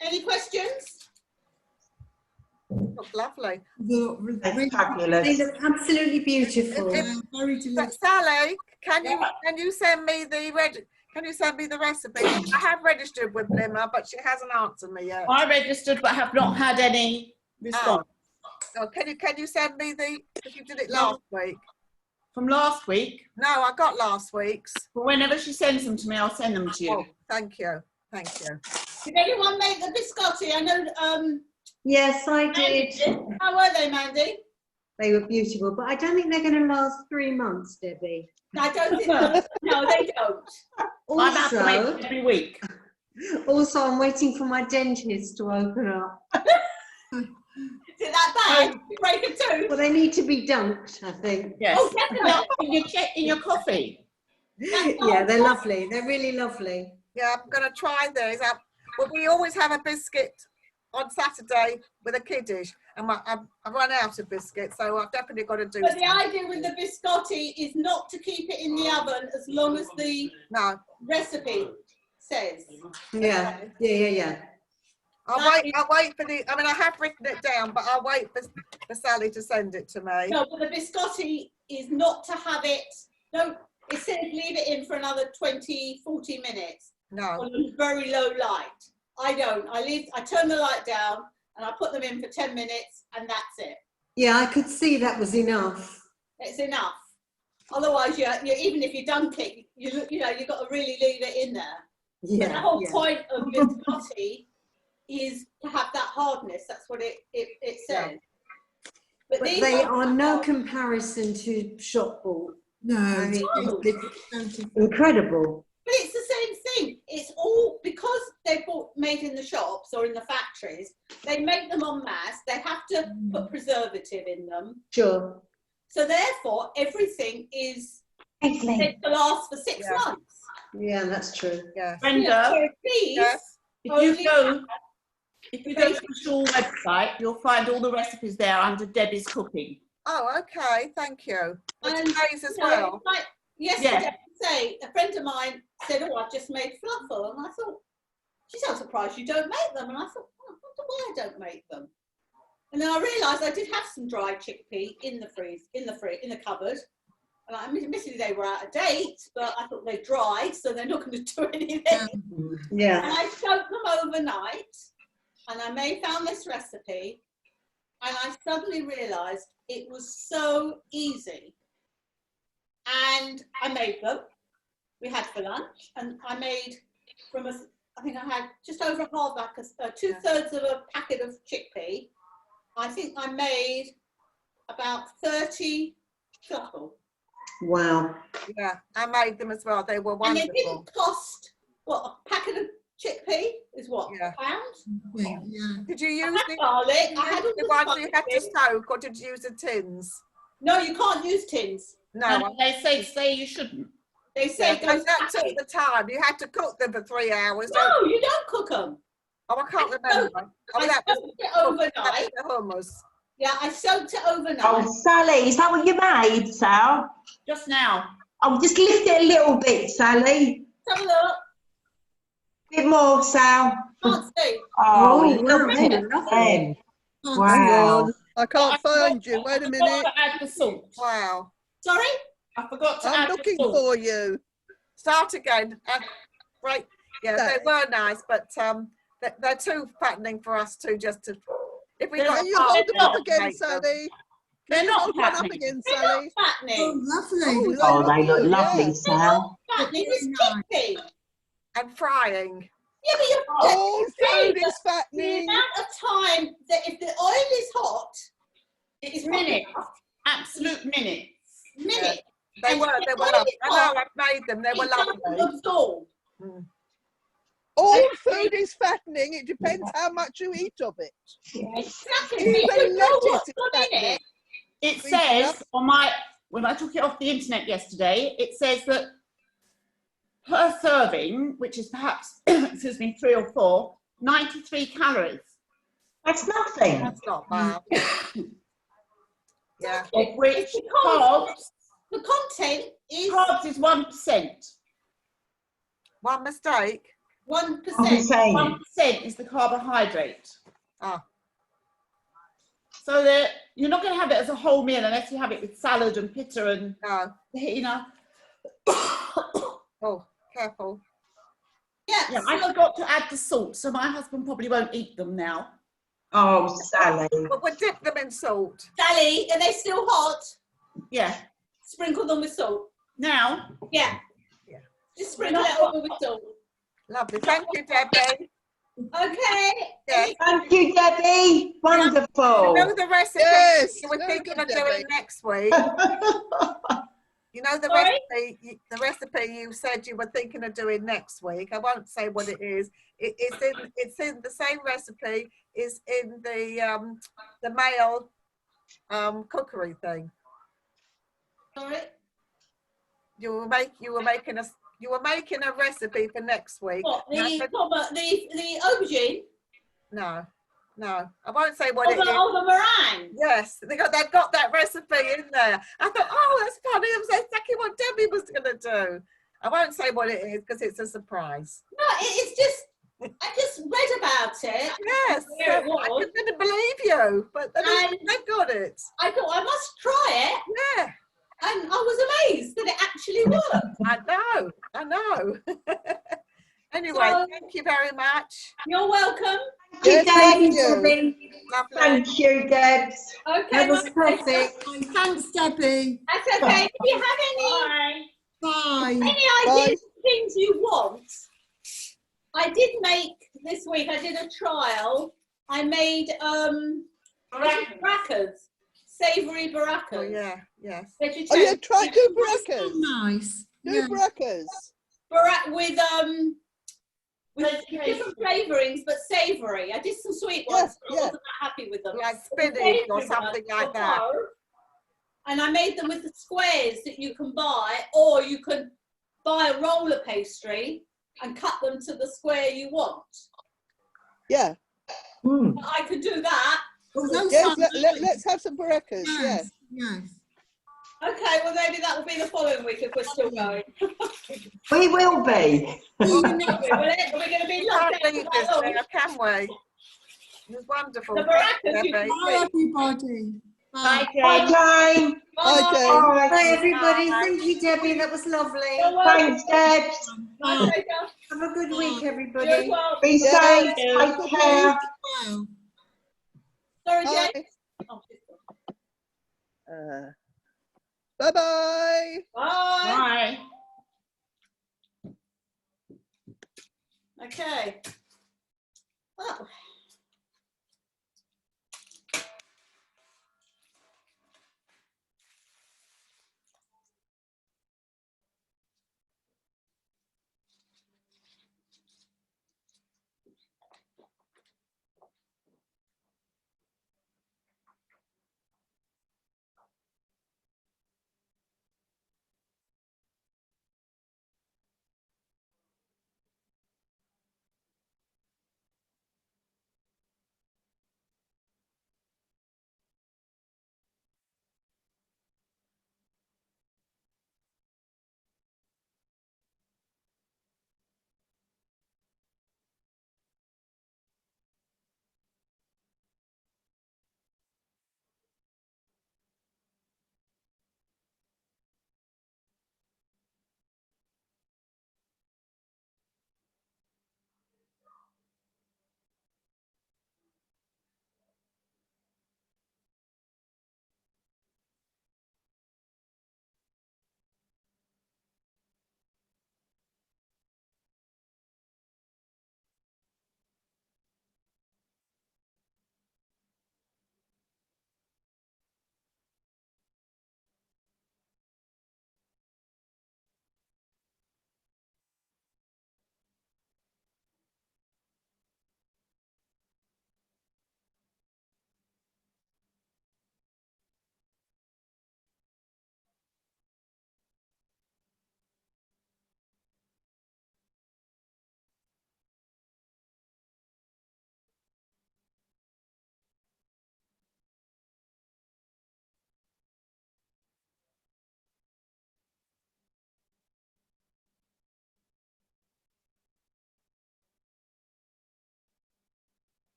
any questions? Look lovely. That's fabulous. They look absolutely beautiful. Sally, can you send me the recipe? I have registered with Blimmer, but she hasn't answered me yet. I registered but have not had any response. Oh, can you send me because you did it last week? From last week? No, I got last week's. Well, whenever she sends them to me, I'll send them to you. Oh, thank you. Thank you. Did anyone make the biscotti? I know. Yes, I did. How were they, Mandy? They were beautiful, but I don't think they're going to last 3 months, Debbie. I don't think no, they don't. I have to make every week. Also, I'm waiting for my dentist to open up. Is it that bad? You break a tooth? Well, they need to be dunked, I think. Yes. Oh, definitely. in your coffee. Yeah, they're lovely. They're really lovely. Yeah, I'm going to try these. Well, we always have a biscuit on Saturday with a kiddish, and I've run out of biscuits, so I've definitely got to do. But the idea with the biscotti is not to keep it in the oven as long as the recipe says. Yeah. I'll wait for the. I mean, I have written it down, but I'll wait for Sally to send it to me. No, but the biscotti is not to have it. No, it says leave it in for another 20, 40 minutes. No. On a very low light. I don't. I turn the light down and I put them in for 10 minutes, and that's it. Yeah, I could see that was enough. It's enough. Otherwise, you even if you dunk it, you've got to really leave it in there. Yeah. But the whole point of biscotti is to have that hardness. That's what it says. But these they are no comparison to shop bought. No, I mean, it's incredible. But it's the same thing. It's all because they're made in the shops or in the factories. They make them en masse. They have to put preservative in them. Sure. So therefore, everything is meant to last for 6 months. Yeah, that's true. Yeah. Brenda, So these if you go to the Shaw website, you'll find all the recipes there under Debbie's cooking. Oh, okay. Thank you. And And, today's as you know, well. like yesterday, a friend of mine said, "Oh, I've just made falafel," and I thought, "She's so surprised you don't make them." And I thought, "Oh, I wonder why I don't make them." And then I realised I did have some dried chickpea in the cupboard. And admittedly they were out of date, but I thought they dried, so they're not going to do anything. Yeah. And I soaked them overnight, and I found this recipe, and I suddenly realised it was so easy. And I made them. We had for lunch, and I made I think I had just over half, like 2/3 of a packet of chickpea. I think I made about 30 truffle. Wow. Yeah, I made them as well. They were wonderful. And they didn't cost, a packet of chickpea is what, £1? Yeah. Did you use the garlic? I had all the the ones you had to spices. soak, or did you use the tins? No, you can't use tins. No, they say you shouldn't. They say yeah, that took the time. You had to cook them for 3 hours. No, you don't cook them. Oh, I can't remember. I soaked it overnight. The hummus. Yeah, I soaked it overnight. Oh, Sally, is that what you made, Sal? Just now. Oh, just lift it a little bit, Sally. Have a look. Bit more, Sal. Can't see. Oh, lovely. lovely. Hang Wow. on, I can't find you. Wait a minute. To add the salt. Wow. Sorry? I forgot to I'm add looking the salt. for you. Start again. Right. Yeah, they were nice, but they're too fattening for us to just to. If we got Can you hold them up again, make them. Sally? They're Can you not hold one up fattening. again, They're Sally? not fattening. lovely. Oh, they look lovely, yeah. Sal. Fattening is chickpea. And frying. Yeah, but you're All food is the fattening. amount of time that if the oil is hot, it is Minutes. Absolute minutes. minute. They were lovely. I know, I've made them. They were lovely. Absorb. All food is fattening. It depends how much you eat of it. Exactly. Even You know lettuce what's is gone in fattening. it. It says on my, when I took it off the internet yesterday, it says that per serving, which is perhaps, excuse me, 3 or 4, 93 calories. That's nothing. That's not bad. Yeah. Of which It's because carbs, the content is carbs is 1%. One mistake. 1%. 1% is the carbohydrate. Oh. So that you're not going to have it as a whole meal unless you have it with salad and pita and, No. you know. Oh, careful. Yeah, I forgot to add the salt, so my husband probably won't eat them now. Oh, Sally. But we'll dip them in salt. Sally, are they still hot? Yeah. Sprinkle them with salt. Now? Yeah. Yeah. Just sprinkle it over with salt. Lovely. Thank you, Debbie. Okay. Yes. Thank you, Debbie. Wonderful. You know the recipe Yes, you were very thinking good, of doing Debbie. next week? You know the Sorry? recipe you said you were thinking of doing next week. I won't say what it is. It's in the same recipe is in the male cookery thing. Sorry? You were making a recipe for next week. What, And I said, the aubergine? no, I won't say what it is. Oh, the meringue. Yes, they've got that recipe in there. I thought, oh, that's funny. It was exactly what Debbie was going to do. I won't say what it is because it's a surprise. No, it's just, I just read about it. Yes, Where it I was. couldn't believe you, but And they've got it. I thought I must try it. Yeah, And I was amazed that it actually worked. I know. Anyway, So- thank you very much. You're welcome. Thank you, Lovely. Thank you, Debs. Okay. That was my perfect. Thanks, Debbie. That's okay. If you have Bye. any ideas of things you want, I did make this week, I did a trial. I made baracas, savoury baracas. Oh yeah, yes. Oh yeah, try do So baracas. nice. Do Yeah. baracas. With different flavourings, but savoury. I did some sweet ones, Yes, but I yeah. wasn't that happy with them. Like The spinach or savoury something ones like that. were- And I made them with the squares that you can buy, or you can buy a roller pastry and cut them to the square you want. Yeah. I could do that. Yes, let's have some baracas. Yes, Yeah. yes. Okay, well maybe that will be the following week if we're still going. We will be. We're going to be locked Can't leave out this for there, can we? It was wonderful. The Thank you, baracas you Debbie. can Bye, everybody. Bye. Bye, Jane. Bye, Jane. Bye, everybody. Bye. Thank you, Debbie. That was lovely. Thanks, Debs. My Bye. pleasure. Have a good week, You as everybody. well. Be Yes. safe. Take care. Well. Sorry, Bye. Jane. Oh, she's gone. Bye-bye. Bye. Bye. Okay. Oh.